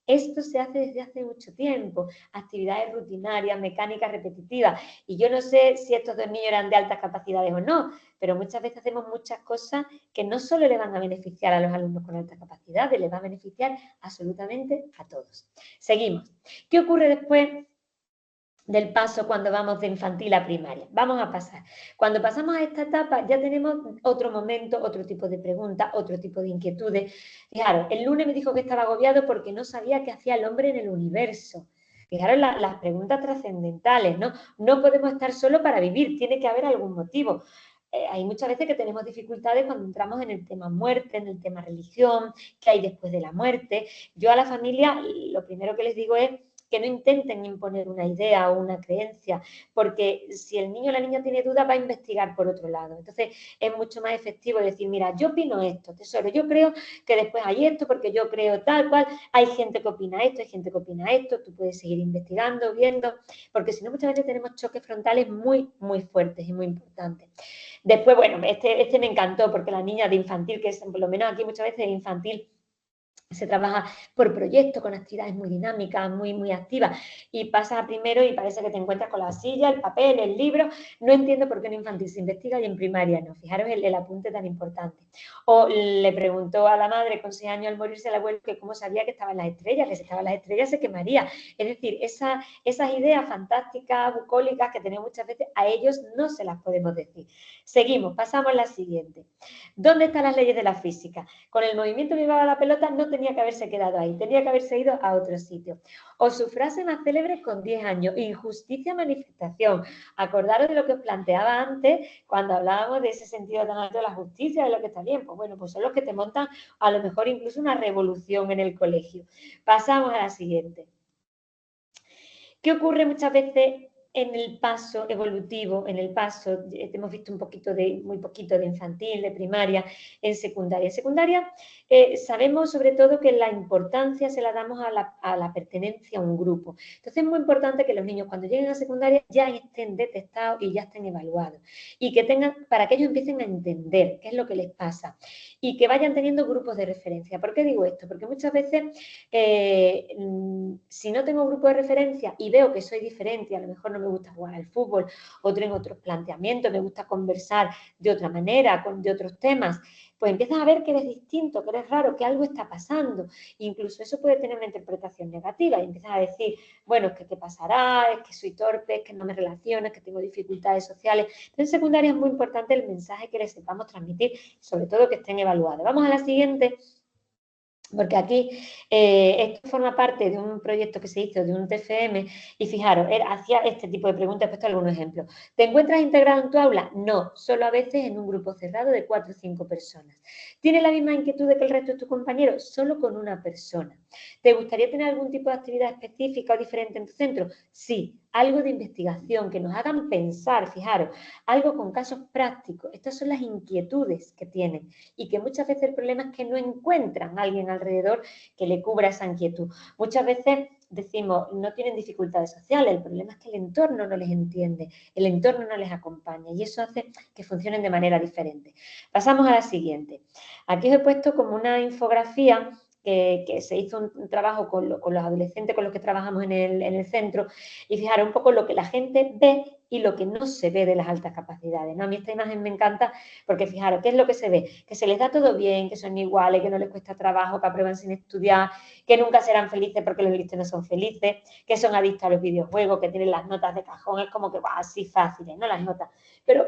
Esto se hace desde hace mucho tiempo, actividades rutinarias, mecánicas repetitivas. Y yo no sé si estos dos niños eran de altas capacidades o no, pero muchas veces hacemos muchas cosas que no solo le van a beneficiar a los alumnos con altas capacidades, les va a beneficiar absolutamente a todos. Seguimos. ¿Qué ocurre después del paso cuando vamos de infantil a primaria? Vamos a pasar. Cuando pasamos a esta etapa ya tenemos otro momento, otro tipo de preguntas, otro tipo de inquietudes. Fijaros, el lunes me dijo que estaba agobiado porque no sabía qué hacía el hombre en el universo. Fijaros las preguntas trascendentales, ¿no? No podemos estar solo para vivir, tiene que haber algún motivo. Hay muchas veces que tenemos dificultades cuando entramos en el tema muerte, en el tema religión, qué hay después de la muerte. Yo a la familia lo primero que les digo es que no intenten imponer una idea o una creencia, porque si el niño o la niña tiene dudas va a investigar por otro lado. Entonces es mucho más efectivo decir, mira, yo opino esto, tesoro, yo creo que después hay esto, porque yo creo tal cual, hay gente que opina esto, hay gente que opina esto, tú puedes seguir investigando, viendo, porque si no muchas veces tenemos choques frontales muy, muy fuertes y muy importantes. Después, bueno, este me encantó porque la niña de infantil, que es por lo menos aquí muchas veces infantil, se trabaja por proyectos, con actividades muy dinámicas, muy activas, y pasas a primero y parece que te encuentras con la silla, el papel, el libro. No entiendo por qué en infantil se investiga y en primaria no. Fijaros el apunte tan importante. O le preguntó a la madre con 6 años al morirse el abuelo que cómo sabía que estaban las estrellas, que si estaban las estrellas se quemaría. Es decir, esas ideas fantásticas, bucólicas que tenemos muchas veces, a ellos no se las podemos decir. Seguimos, pasamos a la siguiente. ¿Dónde están las leyes de la física? Con el movimiento que llevaba la pelota no tenía que haberse quedado ahí, tenía que haberse ido a otro sitio. O su frase más célebre con 10 años, injusticia, manifestación. Acordaros de lo que os planteaba antes cuando hablábamos de ese sentido tan alto de la justicia, de lo que está bien. Pues bueno, pues son los que te montan a lo mejor incluso una revolución en el colegio. Pasamos a la siguiente. ¿Qué ocurre muchas veces en el paso evolutivo, en el paso, hemos visto muy poquito de infantil, de primaria, en secundaria? En secundaria sabemos sobre todo que la importancia se la damos a la pertenencia a un grupo. Entonces es muy importante que los niños cuando lleguen a secundaria ya estén detectados y ya estén evaluados. Y que tengan, para que ellos empiecen a entender qué es lo que les pasa. Y que vayan teniendo grupos de referencia. ¿Por qué digo esto? Porque muchas veces si no tengo grupo de referencia y veo que soy diferente, a lo mejor no me gusta jugar al fútbol, o tengo otros planteamientos, me gusta conversar de otra manera, de otros temas, pues empiezas a ver que eres distinto, que eres raro, que algo está pasando. Incluso eso puede tener una interpretación negativa y empiezas a decir, bueno, es que qué pasará, es que soy torpe, es que no me relaciono, es que tengo dificultades sociales. Entonces en secundaria es muy importante el mensaje que les sepamos transmitir, sobre todo que estén evaluados. Vamos a la siguiente. Porque aquí esto forma parte de un proyecto que se hizo de un TFM y fijaros, hacía este tipo de preguntas, he puesto algunos ejemplos. ¿Te encuentras integrado en tu aula? No, solo a veces en un grupo cerrado de 4 o 5 personas. ¿Tienes la misma inquietud que el resto de tus compañeros? Solo con una persona. ¿Te gustaría tener algún tipo de actividad específica o diferente en tu centro? Sí, algo de investigación, que nos hagan pensar, fijaros, algo con casos prácticos. Estas son las inquietudes que tienen y que muchas veces el problema es que no encuentran a alguien alrededor que le cubra esa inquietud. Muchas veces decimos, no tienen dificultades sociales, el problema es que el entorno no les entiende, el entorno no les acompaña y eso hace que funcionen de manera diferente. Pasamos a la siguiente. Aquí os he puesto como una infografía que se hizo un trabajo con los adolescentes con los que trabajamos en el centro y fijaros un poco lo que la gente ve y lo que no se ve de las altas capacidades, ¿no? A mí esta imagen me encanta porque fijaros, ¿qué es lo que se ve? Que se les da todo bien, que son iguales, que no les cuesta trabajo, que aprueban sin estudiar, que nunca serán felices porque los listos no son felices, que son adictos a los videojuegos, que tienen las notas de cajón, es como que, va, así fáciles, ¿no? Las notas. Pero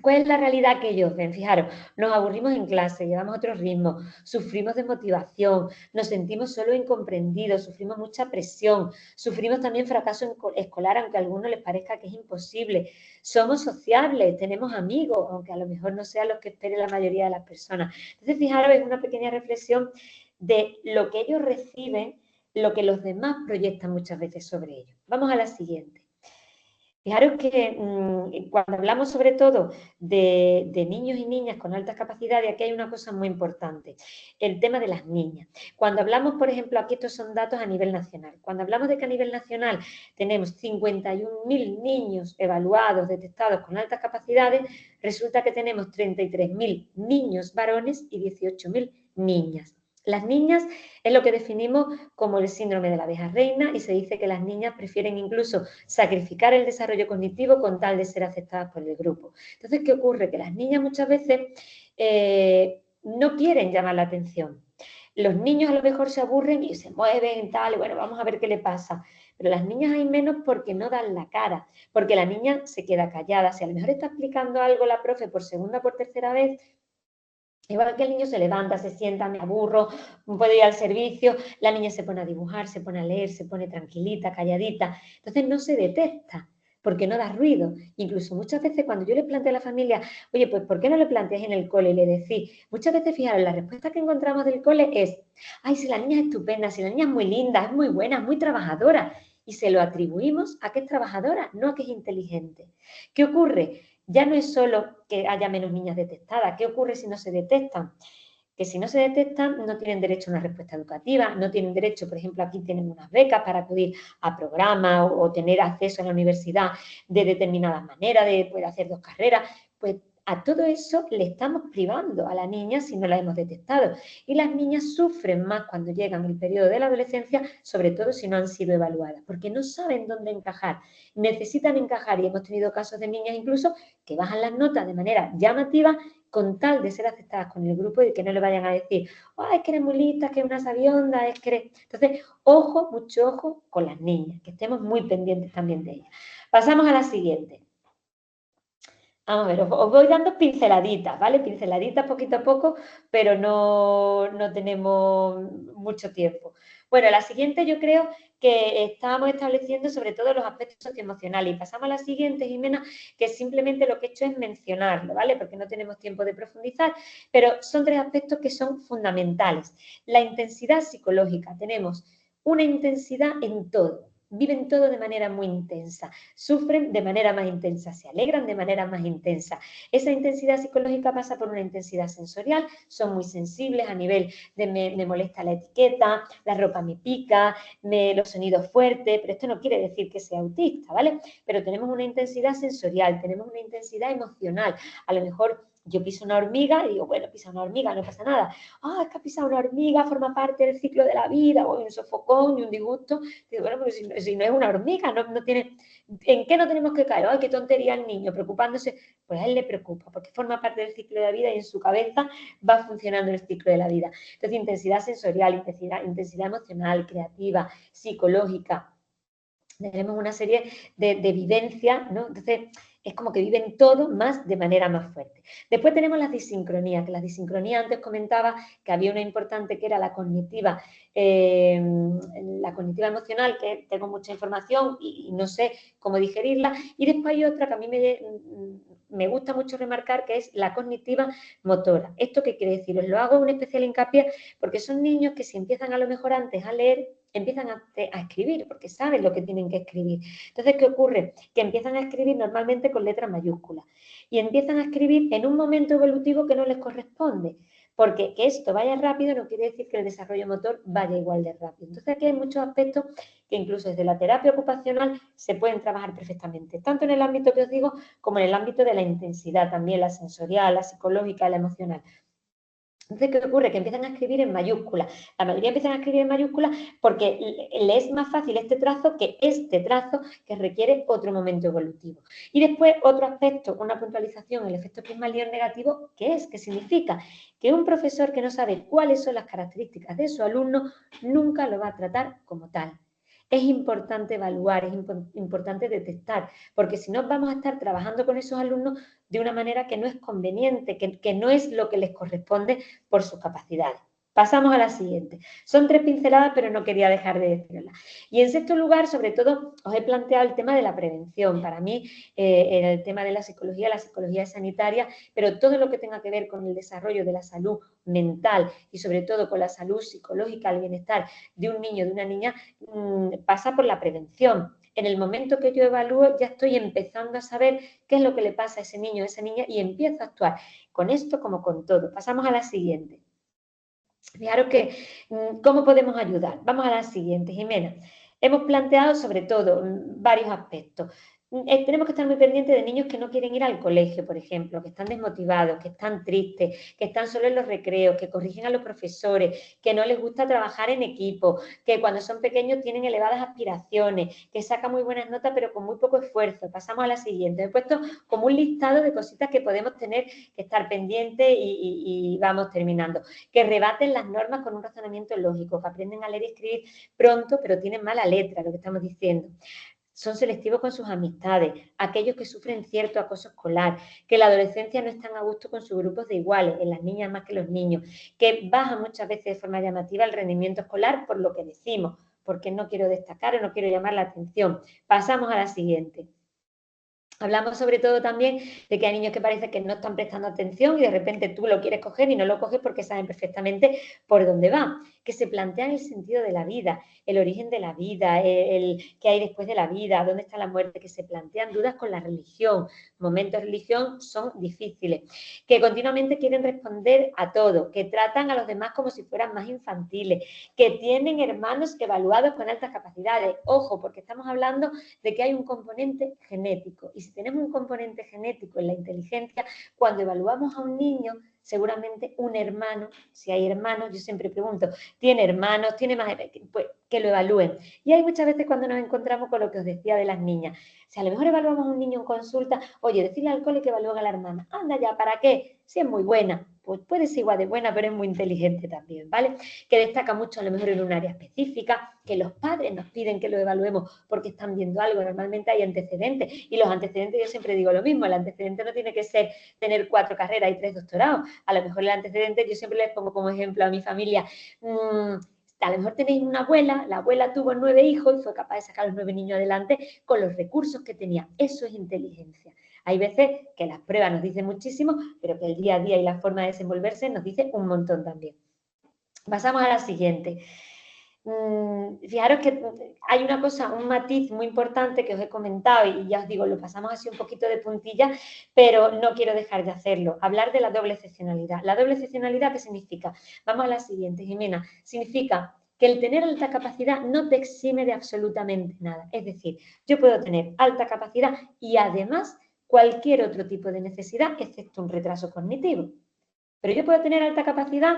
¿cuál es la realidad que ellos ven? Fijaros, nos aburrimos en clase, llevamos otro ritmo, sufrimos desmotivación, nos sentimos solo incomprendidos, sufrimos mucha presión, sufrimos también fracaso escolar, aunque a algunos les parezca que es imposible. Somos sociables, tenemos amigos, aunque a lo mejor no sean los que espere la mayoría de las personas. Entonces, fijaros, es una pequeña reflexión de lo que ellos reciben, lo que los demás proyectan muchas veces sobre ellos. Vamos a la siguiente. Fijaros que cuando hablamos sobre todo de niños y niñas con altas capacidades, aquí hay una cosa muy importante, el tema de las niñas. Cuando hablamos, por ejemplo, aquí estos son datos a nivel nacional, cuando hablamos de que a nivel nacional tenemos 51.000 niños evaluados, detectados con altas capacidades, resulta que tenemos 33.000 niños varones y 18.000 niñas. Las niñas es lo que definimos como el síndrome de la abeja reina y se dice que las niñas prefieren incluso sacrificar el desarrollo cognitivo con tal de ser aceptadas por el grupo. Entonces, ¿qué ocurre? Que las niñas muchas veces no quieren llamar la atención. Los niños a lo mejor se aburren y se mueven y tal, y bueno, vamos a ver qué le pasa. Pero las niñas hay menos porque no dan la cara, porque la niña se queda callada. Si a lo mejor está explicando algo la profe por segunda o por tercera vez, igual que el niño se levanta, se sienta, me aburro, puedo ir al servicio, la niña se pone a dibujar, se pone a leer, se pone tranquilita, calladita. Entonces no se detecta porque no da ruido. Incluso muchas veces cuando yo le planteo a la familia, oye, pues ¿por qué no lo planteas en el cole? Y le decís, muchas veces, fijaros, la respuesta que encontramos del cole es, ay, si la niña es estupenda, si la niña es muy linda, es muy buena, es muy trabajadora. Y se lo atribuimos a que es trabajadora, no a que es inteligente. ¿Qué ocurre? Ya no es solo que haya menos niñas detectadas. ¿Qué ocurre si no se detectan? Que si no se detectan no tienen derecho a una respuesta educativa, no tienen derecho, por ejemplo, aquí tienen unas becas para acudir a programas o tener acceso a la universidad de determinada manera, de poder hacer 2 carreras, pues a todo eso le estamos privando a la niña si no la hemos detectado. Y las niñas sufren más cuando llegan el periodo de la adolescencia, sobre todo si no han sido evaluadas, porque no saben dónde encajar, necesitan encajar y hemos tenido casos de niñas incluso que bajan las notas de manera llamativa con tal de ser aceptadas con el grupo y que no le vayan a decir, oh, es que eres muy lista, es que eres una sabionda, es que eres... Entonces, ojo, mucho ojo con las niñas, que estemos muy pendientes también de ellas. Pasamos a la siguiente. Vamos a ver, os voy dando pinceladitas, ¿vale? Pinceladitas poquito a poco, pero no tenemos mucho tiempo. Bueno, la siguiente yo creo que estábamos estableciendo sobre todo los aspectos socioemocionales. Y pasamos a la siguiente, Jimena, que simplemente lo que he hecho es mencionarlo, ¿vale? Porque no tenemos tiempo de profundizar, pero son 3 aspectos que son fundamentales. La intensidad psicológica. Tenemos una intensidad en todo. Viven todo de manera muy intensa, sufren de manera más intensa, se alegran de manera más intensa. Esa intensidad psicológica pasa por una intensidad sensorial, son muy sensibles a nivel de me molesta la etiqueta, la ropa me pica, los sonidos fuertes, pero esto no quiere decir que sea autista, ¿vale? Pero tenemos una intensidad sensorial, tenemos una intensidad emocional. A lo mejor yo piso una hormiga y digo, bueno, pisa una hormiga, no pasa nada. Ah, es que ha pisado una hormiga, forma parte del ciclo de la vida, o un sofocón y un disgusto. Digo, bueno, pero si no es una hormiga, no tiene... ¿En qué no tenemos que caer? ¡Ay, qué tontería el niño! Preocupándose. Pues a él le preocupa, porque forma parte del ciclo de la vida y en su cabeza va funcionando el ciclo de la vida. Entonces, intensidad sensorial, intensidad emocional, creativa, psicológica. Tenemos una serie de vivencias, ¿no? Entonces, es como que viven todo más de manera más fuerte. Después tenemos las disincronías, que las disincronías antes comentaba que había una importante que era la cognitiva emocional, que tengo mucha información y no sé cómo digerirla, y después hay otra que a mí me gusta mucho remarcar, que es la cognitiva motora. ¿Esto qué quiere decir? Os lo hago un especial hincapié porque son niños que si empiezan a lo mejor antes a leer, empiezan a escribir, porque saben lo que tienen que escribir. Entonces, ¿qué ocurre? Que empiezan a escribir normalmente con letras mayúsculas y empiezan a escribir en un momento evolutivo que no les corresponde, porque que esto vaya rápido no quiere decir que el desarrollo motor vaya igual de rápido. Entonces, aquí hay muchos aspectos que incluso desde la terapia ocupacional se pueden trabajar perfectamente, tanto en el ámbito que os digo como en el ámbito de la intensidad, también la sensorial, la psicológica, la emocional. Entonces, ¿qué ocurre? Que empiezan a escribir en mayúsculas. La mayoría empiezan a escribir en mayúsculas porque le es más fácil este trazo que requiere otro momento evolutivo. Y después, otro aspecto, una puntualización, el efecto Pigmalión negativo, ¿qué es? ¿Qué significa? Que un profesor que no sabe cuáles son las características de su alumno nunca lo va a tratar como tal. Es importante evaluar, es importante detectar, porque si no vamos a estar trabajando con esos alumnos de una manera que no es conveniente, que no es lo que les corresponde por sus capacidades. Pasamos a la siguiente. Son 3 pinceladas, pero no quería dejar de decirlas. Y en sexto lugar, sobre todo, os he planteado el tema de la prevención. Para mí, el tema de la psicología es sanitaria, pero todo lo que tenga que ver con el desarrollo de la salud mental y sobre todo con la salud psicológica, el bienestar de un niño, de una niña, pasa por la prevención. en el momento que yo evalúo ya estoy empezando a saber qué es lo que le pasa a ese niño o a esa niña y empiezo a actuar con esto como con todo. Pasamos a la siguiente. Fijaros que, ¿cómo podemos ayudar? Vamos a la siguiente, Jimena. Hemos planteado sobre todo varios aspectos. Tenemos que estar muy pendientes de niños que no quieren ir al colegio, por ejemplo, que están desmotivados, que están tristes, que están solo en los recreos, que corrigen a los profesores, que no les gusta trabajar en equipo, que cuando son pequeños tienen elevadas aspiraciones, que sacan muy buenas notas pero con muy poco esfuerzo. Pasamos a la siguiente. He puesto como un listado de cositas que podemos tener que estar pendientes y vamos terminando. Que rebaten las normas con un razonamiento lógico, que aprenden a leer y escribir pronto pero tienen mala letra, lo que estamos diciendo. Son selectivos con sus amistades, aquellos que sufren cierto acoso escolar, que en la adolescencia no están a gusto con sus grupos de iguales, en las niñas más que los niños, que baja muchas veces de forma llamativa el rendimiento escolar por lo que decimos, porque no quiero destacar o no quiero llamar la atención. Pasamos a la siguiente. Hablamos sobre todo también de que hay niños que parece que no están prestando atención y de repente tú lo quieres coger y no lo coges porque saben perfectamente por dónde va. Que se plantean el sentido de la vida, el origen de la vida, el qué hay después de la vida, dónde está la muerte, que se plantean dudas con la religión. Momentos de religión son difíciles. Que continuamente quieren responder a todo, que tratan a los demás como si fueran más infantiles, que tienen hermanos evaluados con altas capacidades. Ojo, porque estamos hablando de que hay un componente genético. Y si tenemos un componente genético en la inteligencia, cuando evaluamos a un niño, seguramente un hermano, si hay hermanos, yo siempre pregunto, ¿tiene hermanos? ¿Tiene más? Pues que lo evalúen. Y hay muchas veces cuando nos encontramos con lo que os decía de las niñas. Si a lo mejor evaluamos a un niño en consulta, oye, decirle al cole que evalúen a la hermana. Anda ya, ¿para qué? Si es muy buena. Pues puede ser igual de buena, pero es muy inteligente también, ¿vale? Que destaca mucho a lo mejor en un área específica, que los padres nos piden que lo evaluemos porque están viendo algo, normalmente hay antecedentes, y los antecedentes yo siempre digo lo mismo, el antecedente no tiene que ser tener 4 carreras y 3 doctorados, a lo mejor el antecedente, yo siempre les pongo como ejemplo a mi familia, a lo mejor tenéis una abuela, la abuela tuvo 9 hijos y fue capaz de sacar a los 9 niños adelante con los recursos que tenía, eso es inteligencia. Hay veces que las pruebas nos dicen muchísimo, pero que el día a día y la forma de desenvolverse nos dice un montón también. Pasamos a la siguiente. Fijaros que hay una cosa, un matiz muy importante que os he comentado y ya os digo, lo pasamos así un poquito de puntilla, pero no quiero dejar de hacerlo. Hablar de la doble excepcionalidad. ¿La doble excepcionalidad qué significa? Vamos a la siguiente, Jimena. Significa que el tener alta capacidad no te exime de absolutamente nada. Es decir, yo puedo tener alta capacidad y además cualquier otro tipo de necesidad, excepto un retraso cognitivo. Pero yo puedo tener alta capacidad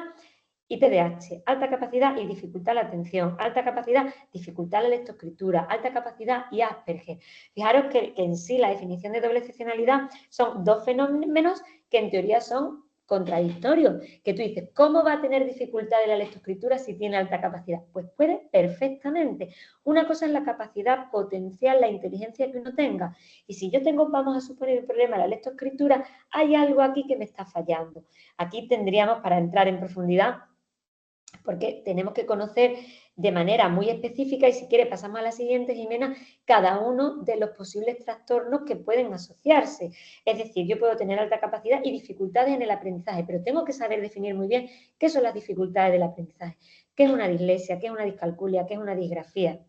y TDAH, alta capacidad y dificultad la atención, alta capacidad, dificultad la lectoescritura, alta capacidad y Asperger. Fijaros que en sí la definición de doble excepcionalidad son 2 fenómenos que en teoría son contradictorios, que tú dices, ¿cómo va a tener dificultad de la lectoescritura si tiene alta capacidad? Pues puede perfectamente. Una cosa es la capacidad potencial, la inteligencia que uno tenga, y si yo tengo, vamos a suponer, un problema de la lectoescritura, hay algo aquí que me está fallando. Aquí tendríamos, para entrar en profundidad, porque tenemos que conocer de manera muy específica, y si quiere pasamos a la siguiente, Jimena, cada uno de los posibles trastornos que pueden asociarse. Es decir, yo puedo tener alta capacidad y dificultades en el aprendizaje, pero tengo que saber definir muy bien qué son las dificultades del aprendizaje, qué es una dislexia, qué es una discalculia, qué es una disgrafía.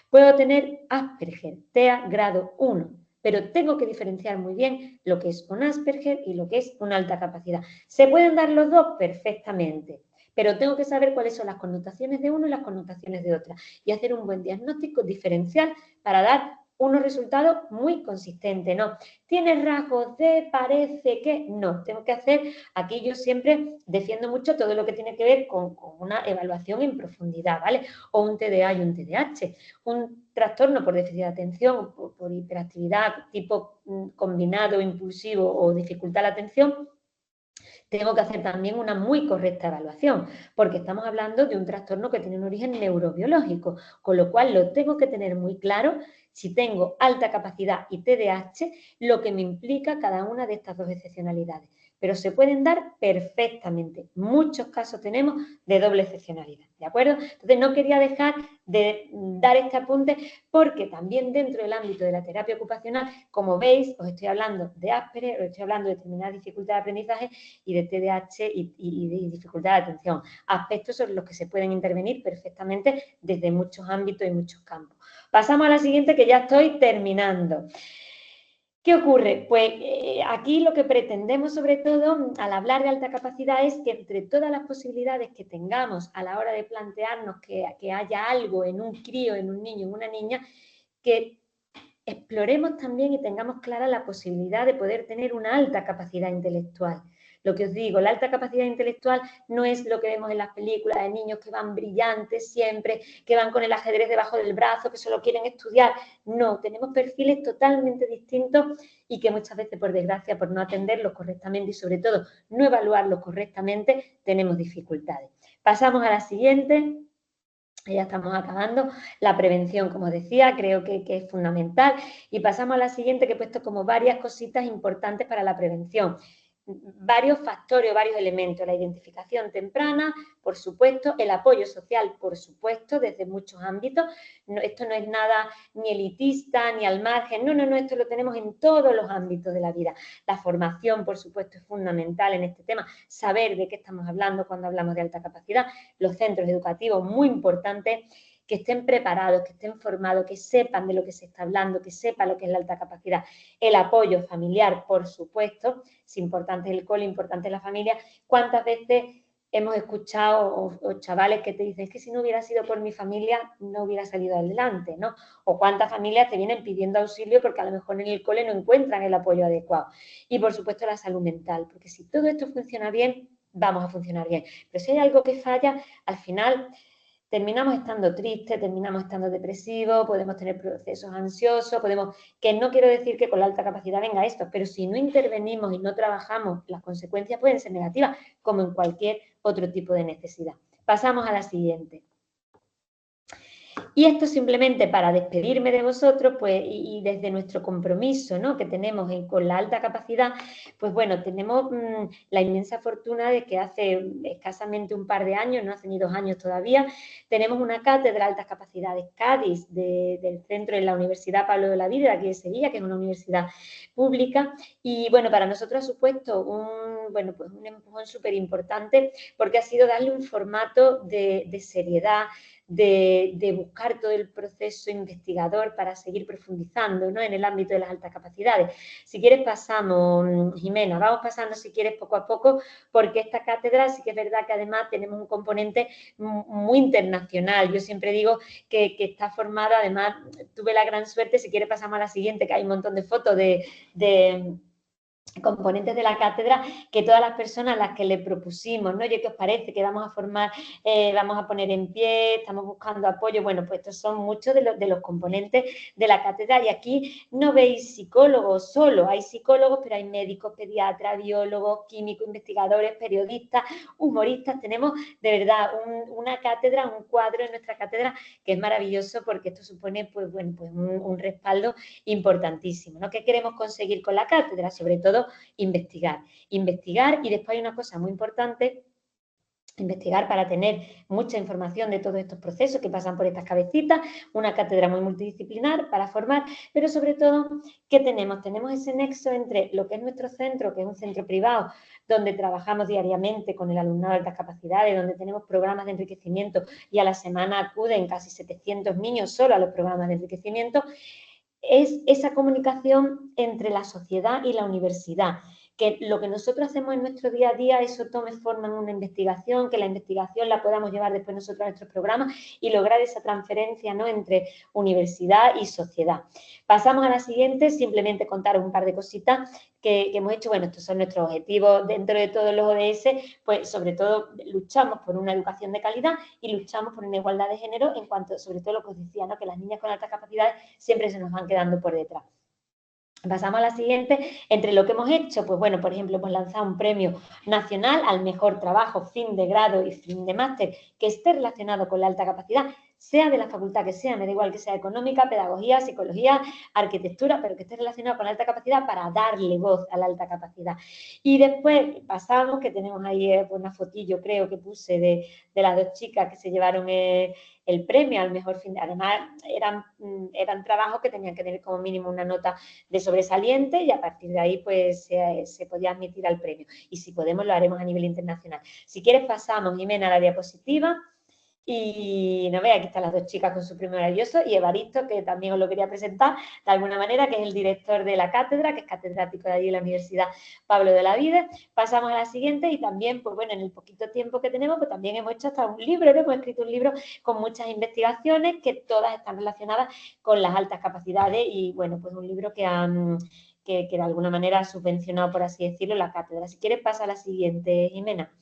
Puedo tener Asperger, TEA grado 1, pero tengo que diferenciar muy bien lo que es un Asperger y lo que es una alta capacidad. ¿Se pueden dar los dos? Perfectamente. Pero tengo que saber cuáles son las connotaciones de uno y las connotaciones de otra y hacer un buen diagnóstico diferencial para dar unos resultados muy consistentes, ¿no? ¿Tiene rasgos de, parece que? No, tengo que hacer, aquí yo siempre defiendo mucho todo lo que tiene que ver con una evaluación en profundidad, ¿vale? O un TDA y un TDAH. Un trastorno por déficit de atención, por hiperactividad tipo combinado, impulsivo o dificultad a la atención, tengo que hacer también una muy correcta evaluación, porque estamos hablando de un trastorno que tiene un origen neurobiológico, con lo cual lo tengo que tener muy claro si tengo alta capacidad y TDAH, lo que me implica cada una de estas dos excepcionalidades. Pero se pueden dar perfectamente. Muchos casos tenemos de doble excepcionalidad, ¿de acuerdo? Entonces no quería dejar de dar este apunte porque también dentro del ámbito de la terapia ocupacional, como veis, os estoy hablando de Asperger, os estoy hablando de determinadas dificultades de aprendizaje y de TDAH y de dificultad de atención. Aspectos sobre los que se pueden intervenir perfectamente desde muchos ámbitos y muchos campos. Pasamos a la siguiente, que ya estoy terminando. ¿Qué ocurre? Pues aquí lo que pretendemos sobre todo al hablar de alta capacidad es que entre todas las posibilidades que tengamos a la hora de plantearnos que haya algo en un crío, en un niño, en una niña, que exploremos también y tengamos clara la posibilidad de poder tener una alta capacidad intelectual. Lo que os digo, la alta capacidad intelectual no es lo que vemos en las películas de niños que van brillantes siempre, que van con el ajedrez debajo del brazo, que solo quieren estudiar. No, tenemos perfiles totalmente distintos y que muchas veces, por desgracia, por no atenderlos correctamente y sobre todo no evaluarlos correctamente, tenemos dificultades. Pasamos a la siguiente. Ya estamos acabando. La prevención, como decía, creo que es fundamental. Y pasamos a la siguiente, que he puesto como varias cositas importantes para la prevención. Varios factores, varios elementos. La identificación temprana, por supuesto. El apoyo social, por supuesto, desde muchos ámbitos. No, esto no es nada ni elitista, ni al margen. No, no, no, esto lo tenemos en todos los ámbitos de la vida. La formación, por supuesto, es fundamental en este tema. Saber de qué estamos hablando cuando hablamos de alta capacidad. Los centros educativos, muy importantes, que estén preparados, que estén formados, que sepan de lo que se está hablando, que sepan lo que es la alta capacidad. El apoyo familiar, por supuesto, es importante el cole, importante la familia. ¿Cuántas veces hemos escuchado o chavales que te dicen que si no hubiera sido por mi familia no hubiera salido adelante, ¿no? O cuántas familias te vienen pidiendo auxilio porque a lo mejor en el cole no encuentran el apoyo adecuado. Y por supuesto la salud mental, porque si todo esto funciona bien, vamos a funcionar bien. Pero si hay algo que falla, al final terminamos estando tristes, terminamos estando depresivos, podemos tener procesos ansiosos, que no quiero decir que con la alta capacidad venga esto, pero si no intervenimos y no trabajamos, las consecuencias pueden ser negativas, como en cualquier otro tipo de necesidad. Pasamos a la siguiente. Y esto simplemente para despedirme de vosotros, pues, y desde nuestro compromiso, ¿no?, que tenemos con la alta capacidad, pues bueno, tenemos la inmensa fortuna de que hace escasamente un par de años, no hace ni 2 años todavía, tenemos una cátedra de altas capacidades Cádiz del centro de la Universidad Pablo de Olavide, de aquí de Sevilla, que es una universidad pública, y bueno, para nosotros ha supuesto un empujón súper importante porque ha sido darle un formato de seriedad, de buscar todo el proceso investigador para seguir profundizando, ¿no?, en el ámbito de las altas capacidades. Si quieres pasamos, Jimena, vamos pasando si quieres poco a poco, porque esta cátedra sí que es verdad que además tenemos un componente muy internacional. Yo siempre digo que está formada, además tuve la gran suerte, si quieres pasamos a la siguiente, que hay un montón de fotos de componentes de la cátedra, que todas las personas a las que le propusimos, ¿no?, oye, ¿qué os parece? Que vamos a formar, vamos a poner en pie, estamos buscando apoyo. Bueno, pues estos son muchos de los componentes de la cátedra, y aquí no veis psicólogos solo, hay psicólogos, pero hay médicos, pediatras, biólogos, químicos, investigadores, periodistas, humoristas. Tenemos de verdad una cátedra, un cuadro en nuestra cátedra que es maravilloso, porque esto supone pues, bueno, pues un respaldo importantísimo, ¿no? ¿Qué queremos conseguir con la cátedra? Sobre todo investigar, y después hay una cosa muy importante, investigar para tener mucha información de todos estos procesos que pasan por estas cabecitas, una cátedra muy multidisciplinar para formar, pero sobre todo, ¿qué tenemos? Tenemos ese nexo entre lo que es nuestro centro, que es un centro privado, donde trabajamos diariamente con el alumnado de altas capacidades, donde tenemos programas de enriquecimiento y a la semana acuden casi 700 niños solo a los programas de enriquecimiento. Es esa comunicación entre la sociedad y la universidad, que lo que nosotros hacemos en nuestro día a día, eso tome forma en una investigación, que la investigación la podamos llevar después nosotros a nuestros programas y lograr esa transferencia, ¿no?, entre universidad y sociedad. Pasamos a la siguiente, simplemente contaros un par de cositas que hemos hecho. Bueno, estos son nuestros objetivos dentro de todos los ODS, pues sobre todo luchamos por una educación de calidad y luchamos por una igualdad de género en cuanto, sobre todo lo que os decía, ¿no?, que las niñas con altas capacidades siempre se nos van quedando por detrás. Pasamos a la siguiente. Entre lo que hemos hecho, pues bueno, por ejemplo, hemos lanzado un premio nacional al mejor trabajo fin de grado y fin de máster que esté relacionado con la alta capacidad, sea de la facultad que sea, me da igual que sea económica, pedagogía, psicología, arquitectura, pero que esté relacionado con la alta capacidad para darle voz a la alta capacidad. Y después pasamos, que tenemos ahí una fotillo, creo que puse de las 2 chicas que se llevaron el premio al mejor fin de... Además, eran trabajos que tenían que tener como mínimo una nota de sobresaliente, y a partir de ahí pues se podía admitir al premio. Y si podemos lo haremos a nivel internacional. Si quieres pasamos, Jimena, a la diapositiva. Y no veas, aquí están las dos chicas con su primo maravilloso, y Evaristo, que también os lo quería presentar de alguna manera, que es el director de la cátedra, que es catedrático de allí en la Universidad Pablo de la Vide. Pasamos a la siguiente y también, pues bueno, en el poquito tiempo que tenemos, pues también hemos hecho hasta un libro, ¿no? Hemos escrito un libro con muchas investigaciones que todas están relacionadas con las altas capacidades y, bueno, pues un libro que de alguna manera ha subvencionado, por así decirlo, la cátedra. Si quieres, pasa a la siguiente, Jimena.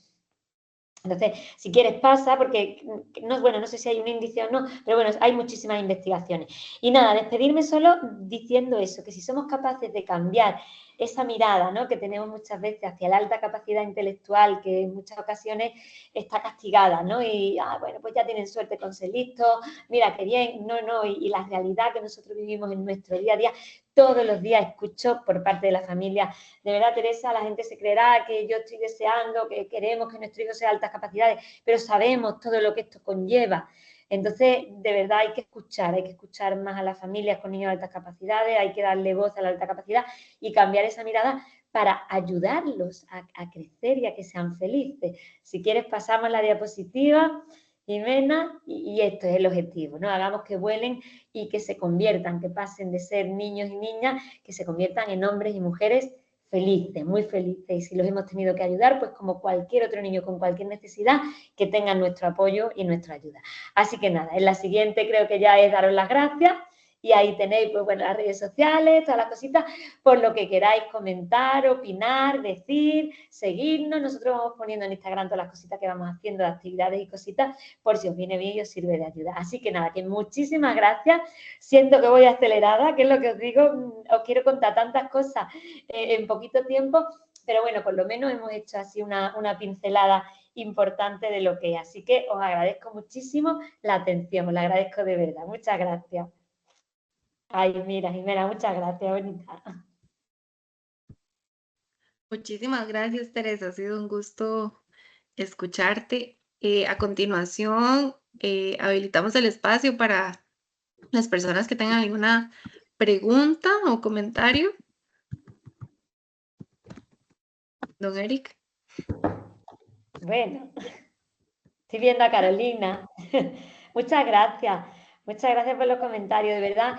Entonces, si quieres pasa, porque no, bueno, no sé si hay un índice o no, pero bueno, hay muchísimas investigaciones. Y nada, despedirme solo diciendo eso, que si somos capaces de cambiar esa mirada, ¿no?, que tenemos muchas veces hacia la alta capacidad intelectual, que en muchas ocasiones está castigada, ¿no? Y, bueno, pues ya tienen suerte con ser listos, mira qué bien, no, y la realidad que nosotros vivimos en nuestro día a día, todos los días escucho por parte de la familia, de verdad, Teresa, la gente se creerá que yo estoy deseando, que queremos que nuestro hijo sea de altas capacidades, pero sabemos todo lo que esto conlleva. Entonces, de verdad, hay que escuchar más a las familias con niños de altas capacidades, hay que darle voz a la alta capacidad y cambiar esa mirada para ayudarlos a crecer y a que sean felices. Si quieres, pasamos la diapositiva, Jimena, y esto es el objetivo, ¿no? Hagamos que vuelen y que se conviertan, que pasen de ser niños y niñas, que se conviertan en hombres y mujeres felices, muy felices. Y si los hemos tenido que ayudar, pues como cualquier otro niño con cualquier necesidad, que tengan nuestro apoyo y nuestra ayuda. Así que nada, en la siguiente creo que ya es daros las gracias. Y ahí tenéis, pues bueno, las redes sociales, todas las cositas, por lo que queráis comentar, opinar, decir, seguirnos. Nosotros vamos poniendo en Instagram todas las cositas que vamos haciendo, de actividades y cositas, por si os viene bien y os sirve de ayuda. Así que nada, que muchísimas gracias. Siento que voy acelerada, que es lo que os digo, os quiero contar tantas cosas en poquito tiempo, pero bueno, por lo menos hemos hecho así una pincelada importante de lo que es. Así que os agradezco muchísimo la atención, os la agradezco de verdad. Muchas gracias. Ay, mira, Jimena, muchas gracias, bonita. Muchísimas gracias, Teresa. Ha sido un gusto escucharte. A continuación, habilitamos el espacio para las personas que tengan alguna pregunta o comentario. Don Eric. Bueno, estoy viendo a Carolina. Muchas gracias. Muchas gracias por los comentarios, de verdad.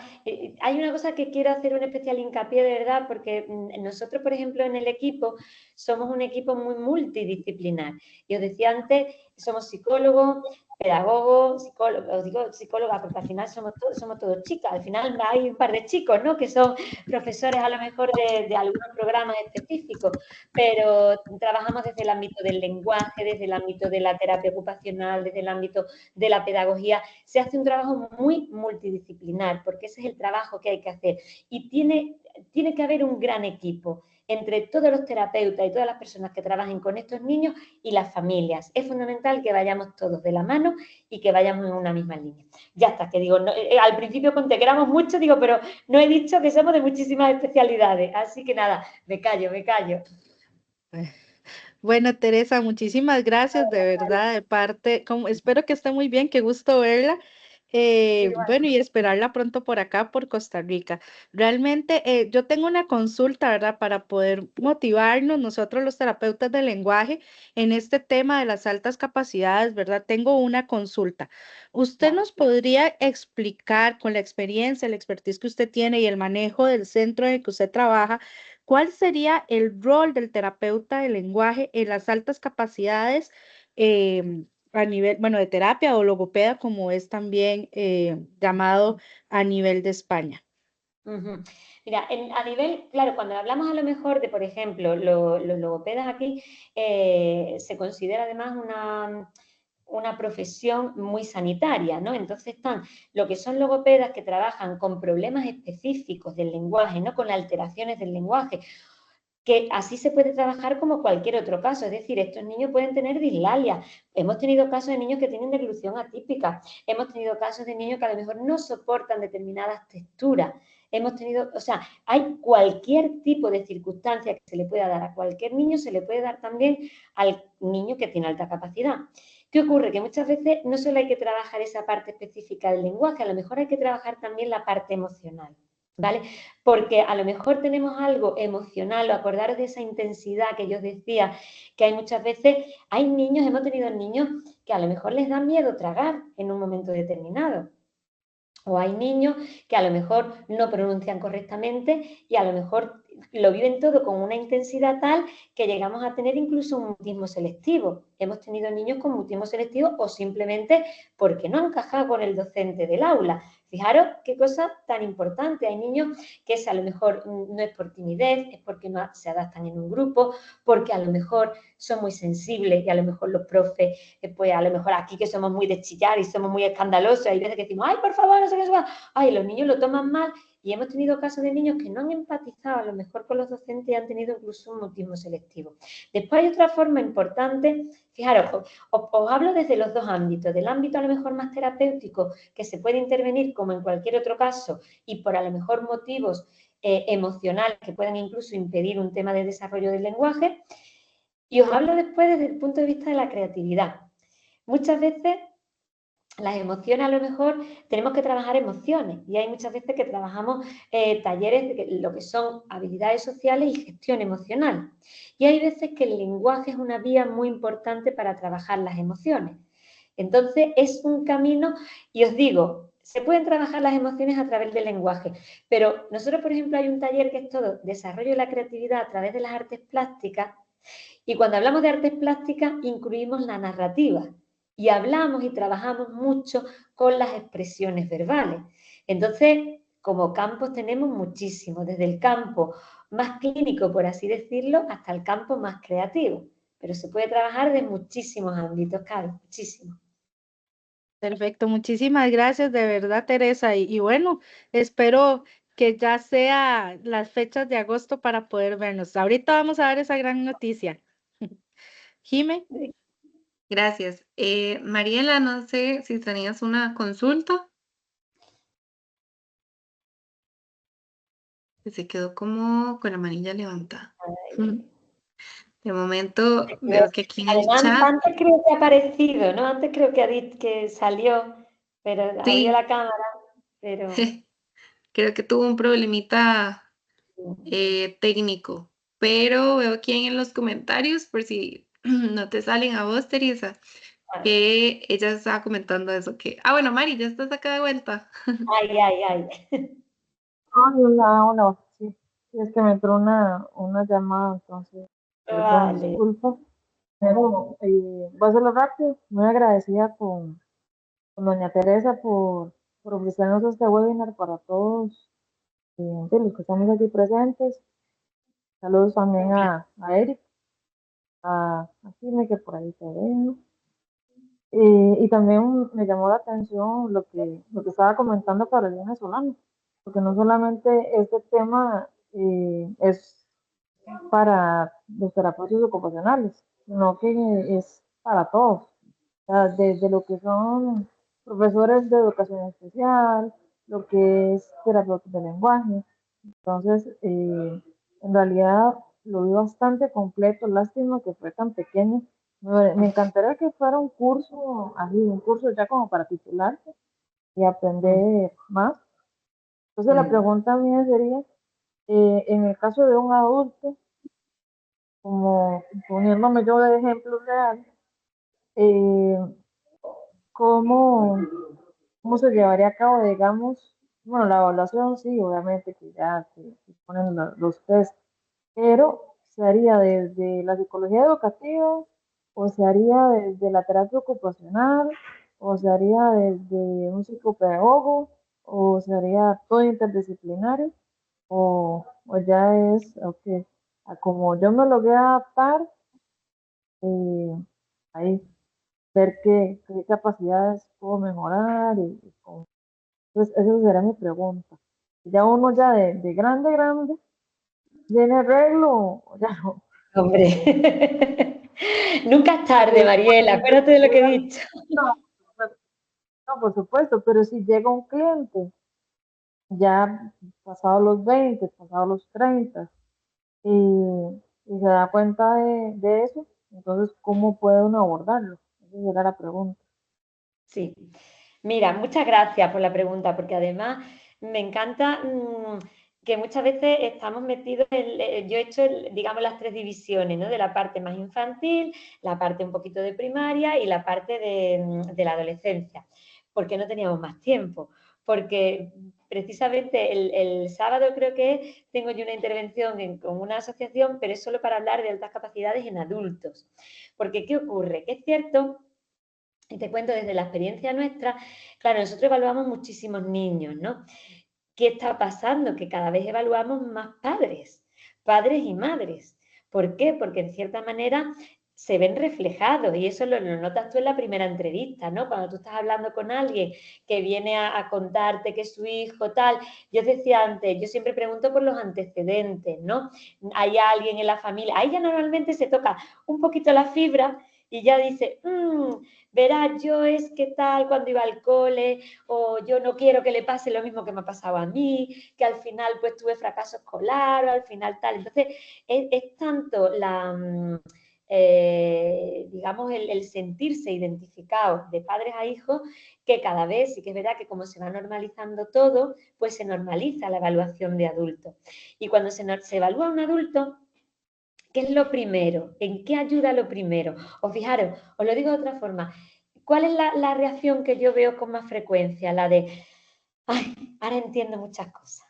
Hay una cosa que quiero hacer un especial hincapié, de verdad, porque nosotros, por ejemplo, en el equipo, somos un equipo muy multidisciplinar. Y os decía antes, somos psicólogos, pedagogos, psicólogos, os digo psicólogas, porque al final somos todos chicas. Al final hay un par de chicos, ¿no?, que son profesores a lo mejor de algunos programas específicos, pero trabajamos desde el ámbito del lenguaje, desde el ámbito de la terapia ocupacional, desde el ámbito de la pedagogía. Se hace un trabajo muy multidisciplinar, porque ese es el trabajo que hay que hacer. Y tiene que haber un gran equipo entre todos los terapeutas y todas las personas que trabajen con estos niños y las familias. Es fundamental que vayamos todos de la mano y que vayamos en una misma línea. Ya está, que digo, no, al principio conté que éramos muchos, digo, pero no he dicho que somos de muchísimas especialidades. Así que nada, me callo. Bueno, Teresa, muchísimas gracias, de verdad, de parte, espero que esté muy bien, qué gusto verla. Bueno, y esperarla pronto por acá, por Costa Rica. Realmente, yo tengo una consulta, ¿verdad? Para poder motivarnos, nosotros los terapeutas del lenguaje, en este tema de las altas capacidades, ¿verdad? Tengo una consulta. ¿Usted nos podría explicar con la experiencia, la expertise que usted tiene y el manejo del centro en el que usted trabaja, cuál sería el rol del terapeuta del lenguaje en las altas capacidades? A nivel, bueno, de terapia o logopeda, como es también llamado a nivel de España. Mira, a nivel, claro, cuando hablamos a lo mejor de, por ejemplo, los logopedas aquí, se considera además una profesión muy sanitaria, ¿no? Entonces están lo que son logopedas que trabajan con problemas específicos del lenguaje, ¿no?, con alteraciones del lenguaje, que así se puede trabajar como cualquier otro caso. Es decir, estos niños pueden tener dislalia. Hemos tenido casos de niños que tienen deglución atípica. Hemos tenido casos de niños que a lo mejor no soportan determinadas texturas. Hemos tenido, o sea, hay cualquier tipo de circunstancia que se le pueda dar a cualquier niño, se le puede dar también al niño que tiene alta capacidad. ¿Qué ocurre? Que muchas veces no solo hay que trabajar esa parte específica del lenguaje, a lo mejor hay que trabajar también la parte emocional. ¿vale? Porque a lo mejor tenemos algo emocional, o acordaros de esa intensidad que yo os decía, que hay muchas veces, hay niños, hemos tenido niños que a lo mejor les da miedo tragar en un momento determinado. O hay niños que a lo mejor no pronuncian correctamente y a lo mejor lo viven todo con una intensidad tal que llegamos a tener incluso un mutismo selectivo. Hemos tenido niños con mutismo selectivo o simplemente porque no han encajado con el docente del aula. Fijaros qué cosa tan importante. Hay niños que a lo mejor no es por timidez, es porque no se adaptan en un grupo, porque a lo mejor son muy sensibles y a lo mejor los profes, pues a lo mejor aquí que somos muy de chillar y somos muy escandalosos, hay veces que decimos, ay, por favor, no sé qué, ay, los niños lo toman mal y hemos tenido casos de niños que no han empatizado a lo mejor con los docentes y han tenido incluso un mutismo selectivo. Después hay otra forma importante, fijaros, os hablo desde los dos ámbitos, del ámbito a lo mejor más terapéutico, que se puede intervenir como en cualquier otro caso y por a lo mejor motivos emocionales que puedan incluso impedir un tema de desarrollo del lenguaje, y os hablo después desde el punto de vista de la creatividad. Muchas veces las emociones, a lo mejor tenemos que trabajar emociones y hay muchas veces que trabajamos talleres de lo que son habilidades sociales y gestión emocional. Y hay veces que el lenguaje es una vía muy importante para trabajar las emociones. Entonces es un camino y os digo, se pueden trabajar las emociones a través del lenguaje, pero nosotros, por ejemplo, hay un taller que es todo desarrollo de la creatividad a través de las artes plásticas. Y cuando hablamos de artes plásticas, incluimos la narrativa y hablamos y trabajamos mucho con las expresiones verbales. Entonces, como campos tenemos muchísimo, desde el campo más clínico, por así decirlo, hasta el campo más creativo. Pero se puede trabajar de muchísimos ámbitos, Carlos, muchísimos. Perfecto, muchísimas gracias de verdad, Teresa. Y bueno, espero que ya sea las fechas de agosto para poder vernos. Ahorita vamos a dar esa gran noticia. Jime. Gracias. Mariela, no sé si tenías una consulta. Que se quedó como con la manilla levantada. De momento veo que aquí en el Además, chat, antes creo que ha aparecido, ¿no? Antes creo que salió, pero abrió sí, la cámara, pero... creo que tuvo un problemita técnico, pero veo aquí en los comentarios, por si no te salen a vos, Teresa, que ella estaba comentando eso, que, bueno, Mari, ya estás acá de vuelta. Ay, ay, ay. Ay, hola, hola. Sí, sí, es que me entró una llamada, entonces, perdón, Vale. disculpa. Pero voy a hacerlo rápido. Muy agradecida con doña Teresa por ofrecernos este webinar para todos de los que estamos aquí presentes. Saludos también a Eric, a Jimmy, que por ahí te veo. Y también me llamó la atención lo que estaba comentando Carolina Solano, porque no solamente este tema es para los terapeutas ocupacionales, sino que es para todos, o sea, desde lo que son profesores de educación especial, lo que es terapeutas de lenguaje. Entonces, en realidad lo vi bastante completo, lástima que fue tan pequeño. Me encantaría que fuera un curso, así, un curso ya como para titularse y aprender más. Entonces, la pregunta mía sería, en el caso de un adulto, como poniéndome yo de ejemplo real, eh, ¿cómo, cómo se llevaría a cabo, digamos, bueno, la evaluación sí, obviamente que ya se ponen los test, pero se haría desde la psicología educativa, o se haría desde la terapia ocupacional, o se haría desde un psicopedagogo, o se haría todo interdisciplinario, o ya es, ok, a como yo me logré adaptar, ahí ver qué capacidades puedo mejorar entonces esa será mi pregunta. Ya uno ya de grande, grande, ¿tiene arreglo o ya no? Hombre, nunca es tarde, Pero, Mariela, acuérdate de lo que he dicho. no, no, por supuesto, pero si llega un cliente ya pasado los 20, pasado los 30, y se da cuenta de eso, entonces, ¿cómo puede uno abordarlo? Esa era la pregunta. Sí. Mira, muchas gracias por la pregunta, porque además me encanta que muchas veces estamos metidos yo he hecho, digamos, las 3 divisiones, ¿no? De la parte más infantil, la parte un poquito de primaria y la parte de la adolescencia, porque no teníamos más tiempo, porque precisamente el sábado creo que tengo yo una intervención con una asociación, pero es solo para hablar de altas capacidades en adultos, porque ¿qué ocurre? Que es cierto, y te cuento desde la experiencia nuestra, claro, nosotros evaluamos muchísimos niños, ¿no? ¿Qué está pasando? Que cada vez evaluamos más padres y madres. ¿Por qué? Porque en cierta manera se ven reflejados y eso lo notas tú en la primera entrevista, ¿no? Cuando tú estás hablando con alguien que viene a contarte que es su hijo, tal. Yo os decía antes, yo siempre pregunto por los antecedentes, ¿no? Hay alguien en la familia, a ella normalmente se toca un poquito la fibra y ya dice, verás, yo es que tal cuando iba al cole, o yo no quiero que le pase lo mismo que me ha pasado a mí, que al final pues tuve fracaso escolar, o al final tal. Entonces, es tanto digamos, el sentirse identificado de padres a hijos, que cada vez sí que es verdad que como se va normalizando todo, pues se normaliza la evaluación de adultos. Y cuando se evalúa a un adulto, ¿qué es lo primero? ¿En qué ayuda lo primero? O fijaros, os lo digo de otra forma, ¿cuál es la reacción que yo veo con más frecuencia? La de, ay, ahora entiendo muchas cosas.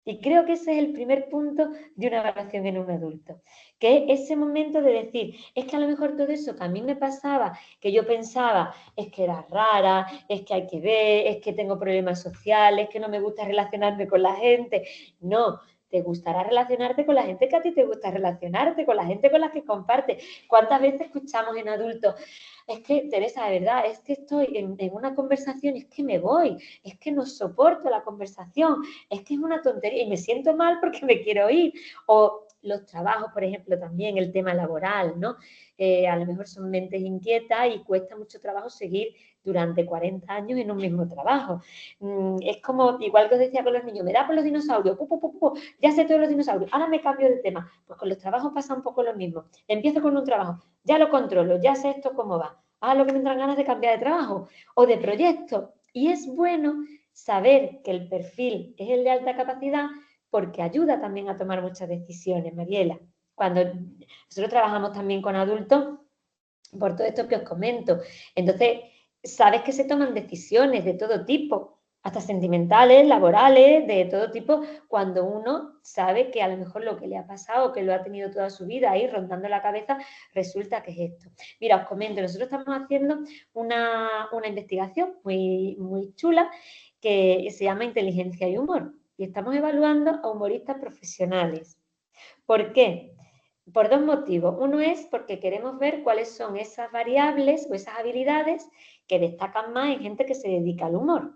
Y creo que ese es el primer punto de una evaluación en un adulto, que es ese momento de decir, es que a lo mejor todo eso que a mí me pasaba, que yo pensaba, es que era rara, es que hay que ver, es que tengo problemas sociales, que no me gusta relacionarme con la gente. No, te gustará relacionarte con la gente que a ti te gusta relacionarte, con la gente con la que compartes. ¿Cuántas veces escuchamos en adultos? Es que, Teresa, de verdad, es que estoy en una conversación y es que me voy, es que no soporto la conversación, es que es una tontería y me siento mal porque me quiero ir. O los trabajos, por ejemplo, también el tema laboral, ¿no? A lo mejor son mentes inquietas y cuesta mucho trabajo seguir durante 40 años en un mismo trabajo. Es como, igual que os decía con los niños, me da por los dinosaurios, ya sé todos los dinosaurios, ahora me cambio de tema. Pues con los trabajos pasa un poco lo mismo. Empiezo con un trabajo, ya lo controlo, ya sé esto cómo va. Lo que me entran ganas de cambiar de trabajo o de proyecto. Y es bueno saber que el perfil es el de alta capacidad porque ayuda también a tomar muchas decisiones, Mariela. Cuando nosotros trabajamos también con adultos, por todo esto que os comento, entonces sabes que se toman decisiones de todo tipo, hasta sentimentales, laborales, de todo tipo, cuando uno sabe que a lo mejor lo que le ha pasado, que lo ha tenido toda su vida ahí rondando la cabeza, resulta que es esto. Mira, os comento, nosotros estamos haciendo una investigación muy, muy chula que se llama Inteligencia y Humor y estamos evaluando a humoristas profesionales. ¿Por qué? Por 2 motivos. Uno es porque queremos ver cuáles son esas variables o esas habilidades que destacan más en gente que se dedica al humor.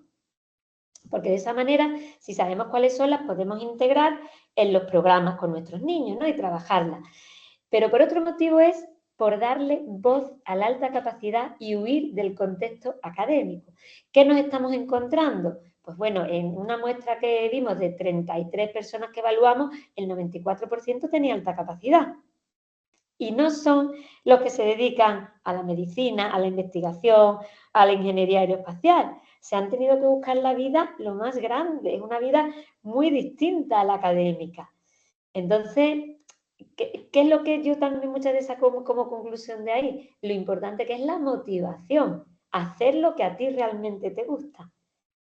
Porque de esa manera, si sabemos cuáles son, las podemos integrar en los programas con nuestros niños, ¿no? Y trabajarlas. Pero por otro motivo es por darle voz a la alta capacidad y huir del contexto académico. ¿Qué nos estamos encontrando? Pues bueno, en una muestra que vimos de 33 personas que evaluamos, el 94% tenía alta capacidad. Y no son los que se dedican a la medicina, a la investigación, a la ingeniería aeroespacial. Se han tenido que buscar la vida lo más grande, es una vida muy distinta a la académica. Entonces, ¿qué es lo que yo también muchas veces saco como conclusión de ahí? Lo importante que es la motivación, hacer lo que a ti realmente te gusta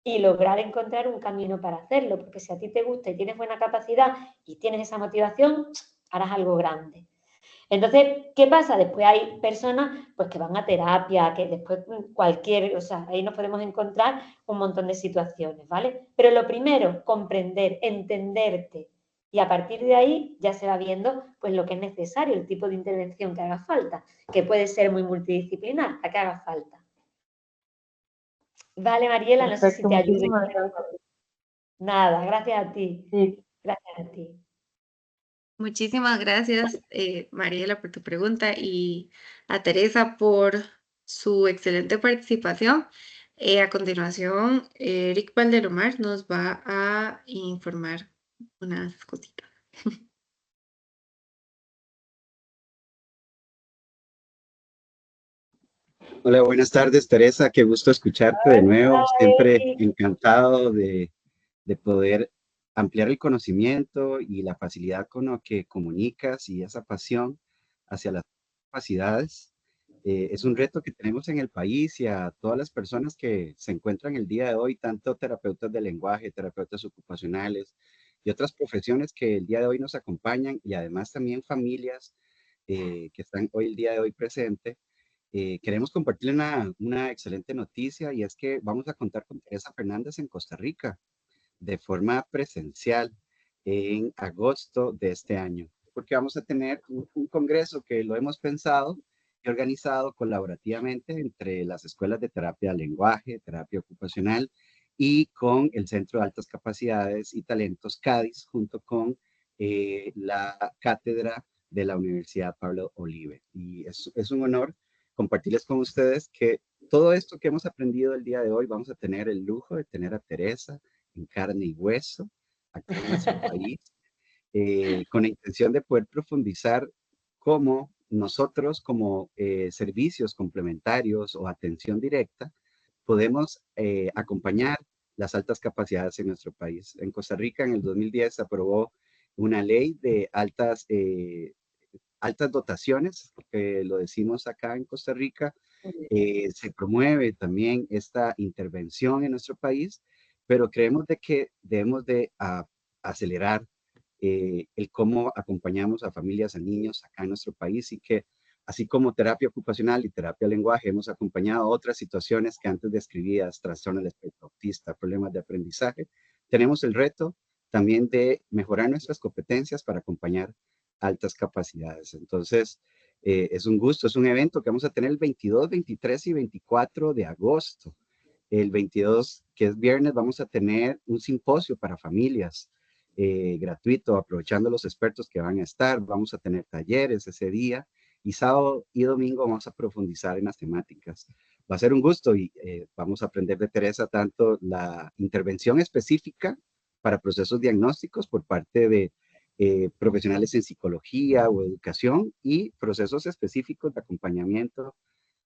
y lograr encontrar un camino para hacerlo, porque si a ti te gusta y tienes buena capacidad y tienes esa motivación, harás algo grande. Entonces, ¿qué pasa? Después hay personas pues, que van a terapia, que después o sea, ahí nos podemos encontrar un montón de situaciones, ¿vale? Pero lo primero, comprender, entenderte. Y a partir de ahí ya se va viendo pues lo que es necesario, el tipo de intervención que haga falta, que puede ser muy multidisciplinar, la que haga falta. Vale, Mariela, no sé si Perfecto, te ayudo. muchísimas gracias. Nada, gracias a ti. Sí, Gracias a ti. Muchísimas gracias, Mariela, por tu pregunta y a Teresa por su excelente participación. A continuación, Eric Valdelomar nos va a informar unas cositas. Hola, buenas tardes, Teresa. Qué gusto escucharte de nuevo. Hola, Siempre Eric. encantado de de poder ampliar el conocimiento y la facilidad con lo que comunicas y esa pasión hacia las capacidades. Es un reto que tenemos en el país y a todas las personas que se encuentran el día de hoy, tanto terapeutas de lenguaje, terapeutas ocupacionales y otras profesiones que el día de hoy nos acompañan y además también familias que están hoy el día de hoy presentes. Queremos compartirle una excelente noticia y es que vamos a contar con Teresa Fernández en Costa Rica de forma presencial en agosto de este año, porque vamos a tener un congreso que lo hemos pensado y organizado colaborativamente entre las escuelas de terapia del lenguaje, terapia ocupacional y con el Centro de Altas Capacidades y Talentos CADIS, junto con la cátedra de la Universidad Pablo Olive. Y es un honor compartirles con ustedes que todo esto que hemos aprendido el día de hoy, vamos a tener el lujo de tener a Teresa en carne y hueso acá en nuestro país, con la intención de poder profundizar cómo nosotros como servicios complementarios o atención directa podemos acompañar las altas capacidades en nuestro país. En Costa Rica en el 2010 se aprobó una ley de altas dotaciones, que lo decimos acá en Costa Rica. Se promueve también esta intervención en nuestro país, pero creemos de que debemos de acelerar el cómo acompañamos a familias, a niños acá en nuestro país y que así como terapia ocupacional y terapia lenguaje hemos acompañado otras situaciones que antes describías, trastorno del espectro autista, problemas de aprendizaje, tenemos el reto también de mejorar nuestras competencias para acompañar altas capacidades. Entonces, es un gusto, es un evento que vamos a tener el 22, 23 y 24 de agosto. El 22, que es viernes, vamos a tener un simposio para familias gratuito, aprovechando los expertos que van a estar. Vamos a tener talleres ese día y sábado y domingo vamos a profundizar en las temáticas. Va a ser un gusto y vamos a aprender de Teresa tanto la intervención específica para procesos diagnósticos por parte de profesionales en psicología o educación y procesos específicos de acompañamiento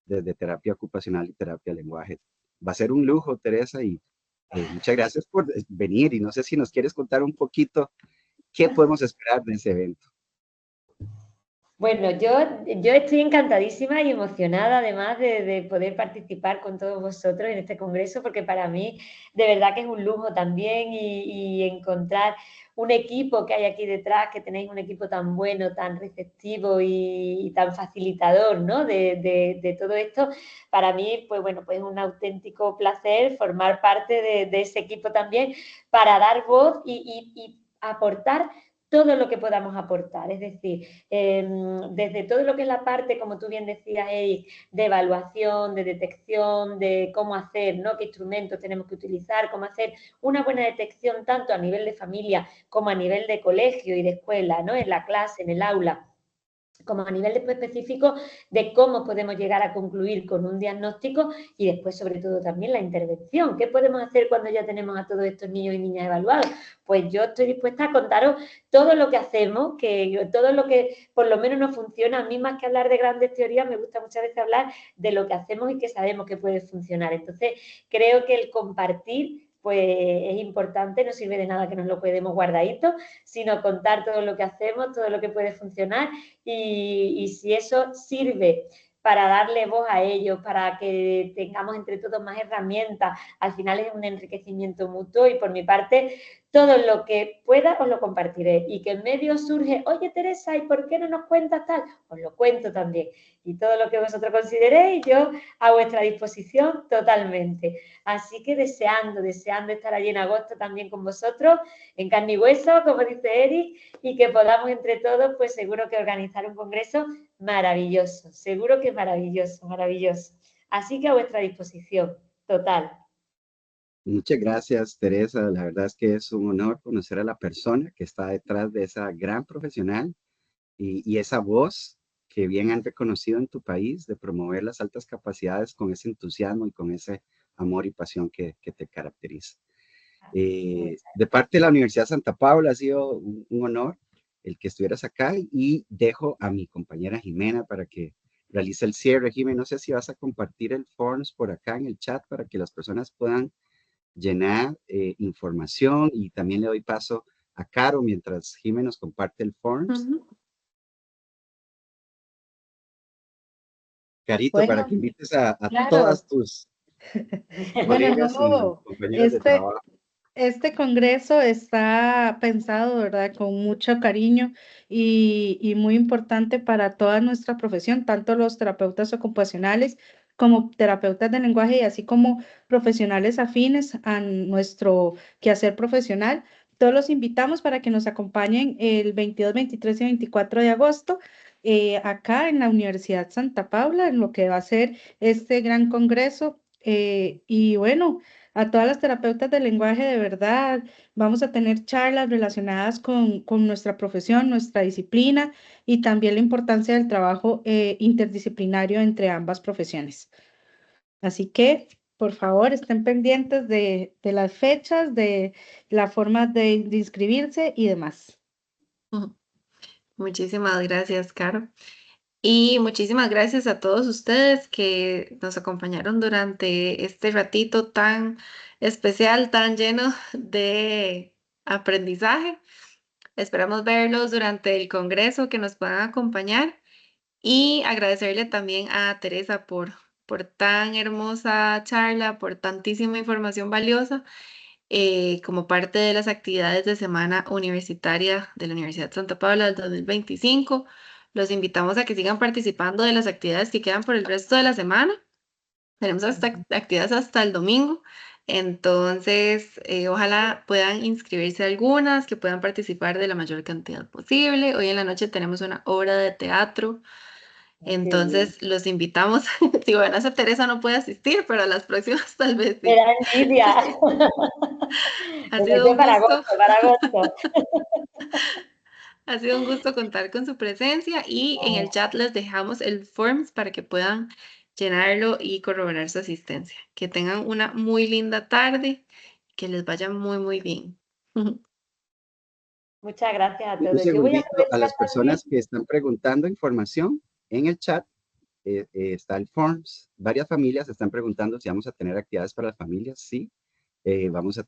desde terapia ocupacional y terapia lenguaje. Va a ser un lujo, Teresa, y muchas gracias por venir y no sé si nos quieres contar un poquito qué podemos esperar de ese evento. Bueno, yo estoy encantadísima y emocionada además de poder participar con todos vosotros en este congreso, porque para mí de verdad que es un lujo también y encontrar un equipo que hay aquí detrás, que tenéis un equipo tan bueno, tan receptivo y tan facilitador, ¿no? de todo esto, para mí, pues bueno, pues es un auténtico placer formar parte de ese equipo también para dar voz y aportar todo lo que podamos aportar, es decir, desde todo lo que es la parte, como tú bien decías, Eric, de evaluación, de detección, de cómo hacer, ¿no? Qué instrumentos tenemos que utilizar, cómo hacer una buena detección tanto a nivel de familia como a nivel de colegio y de escuela, ¿no? En la clase, en el aula, como a nivel después específico de cómo podemos llegar a concluir con un diagnóstico y después sobre todo también la intervención. ¿Qué podemos hacer cuando ya tenemos a todos estos niños y niñas evaluados? Pues yo estoy dispuesta a contaros todo lo que hacemos, que todo lo que por lo menos nos funciona. A mí más que hablar de grandes teorías me gusta muchas veces hablar de lo que hacemos y que sabemos que puede funcionar. Entonces creo que el compartir pues es importante, no sirve de nada que nos lo quedemos guardaditos, sino contar todo lo que hacemos, todo lo que puede funcionar y si eso sirve para darle voz a ellos, para que tengamos entre todos más herramientas, al final es un enriquecimiento mutuo y por mi parte todo lo que pueda os lo compartiré y que en medio surge, oye Teresa, ¿y por qué no nos cuentas tal? Os lo cuento también y todo lo que vosotros consideréis yo a vuestra disposición totalmente. Así que deseando estar allí en agosto también con vosotros, en carne y hueso, como dice Eric, y que podamos entre todos, pues seguro que organizar un congreso maravilloso, seguro que maravilloso, maravilloso. Así que a vuestra disposición, total. Muchas gracias, Teresa. La verdad es que es un honor conocer a la persona que está detrás de esa gran profesional y esa voz que bien han reconocido en tu país de promover las altas capacidades con ese entusiasmo y con ese amor y pasión que te caracteriza. De parte de la Universidad Santa Paula ha sido un honor el que estuvieras acá y dejo a mi compañera Jimena para que realice el cierre. Jimena, no sé si vas a compartir el forms por acá en el chat para que las personas puedan llenar información, y también le doy paso a Caro mientras Jimé nos comparte el forms. Carito, para Bueno, que invites a claro. todas tus Bueno, colegas y no, compañeros de trabajo. este congreso está pensado, ¿verdad?, con mucho cariño y muy importante para toda nuestra profesión, tanto los terapeutas ocupacionales como terapeutas de lenguaje y así como profesionales afines a nuestro quehacer profesional. Todos los invitamos para que nos acompañen el 22, 23 y 24 de agosto acá en la Universidad Santa Paula, en lo que va a ser este gran congreso. Y bueno, a todas las terapeutas del lenguaje, de verdad, vamos a tener charlas relacionadas con nuestra profesión, nuestra disciplina y también la importancia del trabajo interdisciplinario entre ambas profesiones. Así que, por favor, estén pendientes de las fechas, de la forma de inscribirse y demás. Muchísimas gracias, Caro. Y muchísimas gracias a todos ustedes que nos acompañaron durante este ratito tan especial, tan lleno de aprendizaje. Esperamos verlos durante el congreso, que nos puedan acompañar, y agradecerle también a Teresa por tan hermosa charla, por tantísima información valiosa como parte de las actividades de Semana Universitaria de la Universidad Santa Paula del 2025. Los invitamos a que sigan participando de las actividades que quedan por el resto de la semana. Tenemos actividades hasta el domingo. Entonces, ojalá puedan inscribirse algunas, que puedan participar de la mayor cantidad posible. Hoy en la noche tenemos una obra de teatro. Entonces, los invitamos. Si bueno, esa Teresa no puede asistir, pero a las próximas tal vez sí. Me da envidia. Ha sido un Para gusto. agosto, para agosto. Ha sido un gusto contar con su presencia, y en el chat les dejamos el forms para que puedan llenarlo y corroborar su asistencia. Que tengan una muy linda tarde, que les vaya muy, muy bien. Muchas gracias a Un todos. Yo voy a segundito a aprovechar las también. personas que están preguntando información en el chat. Está el forms. Varias familias están preguntando si vamos a tener actividades para las familias. Sí, vamos a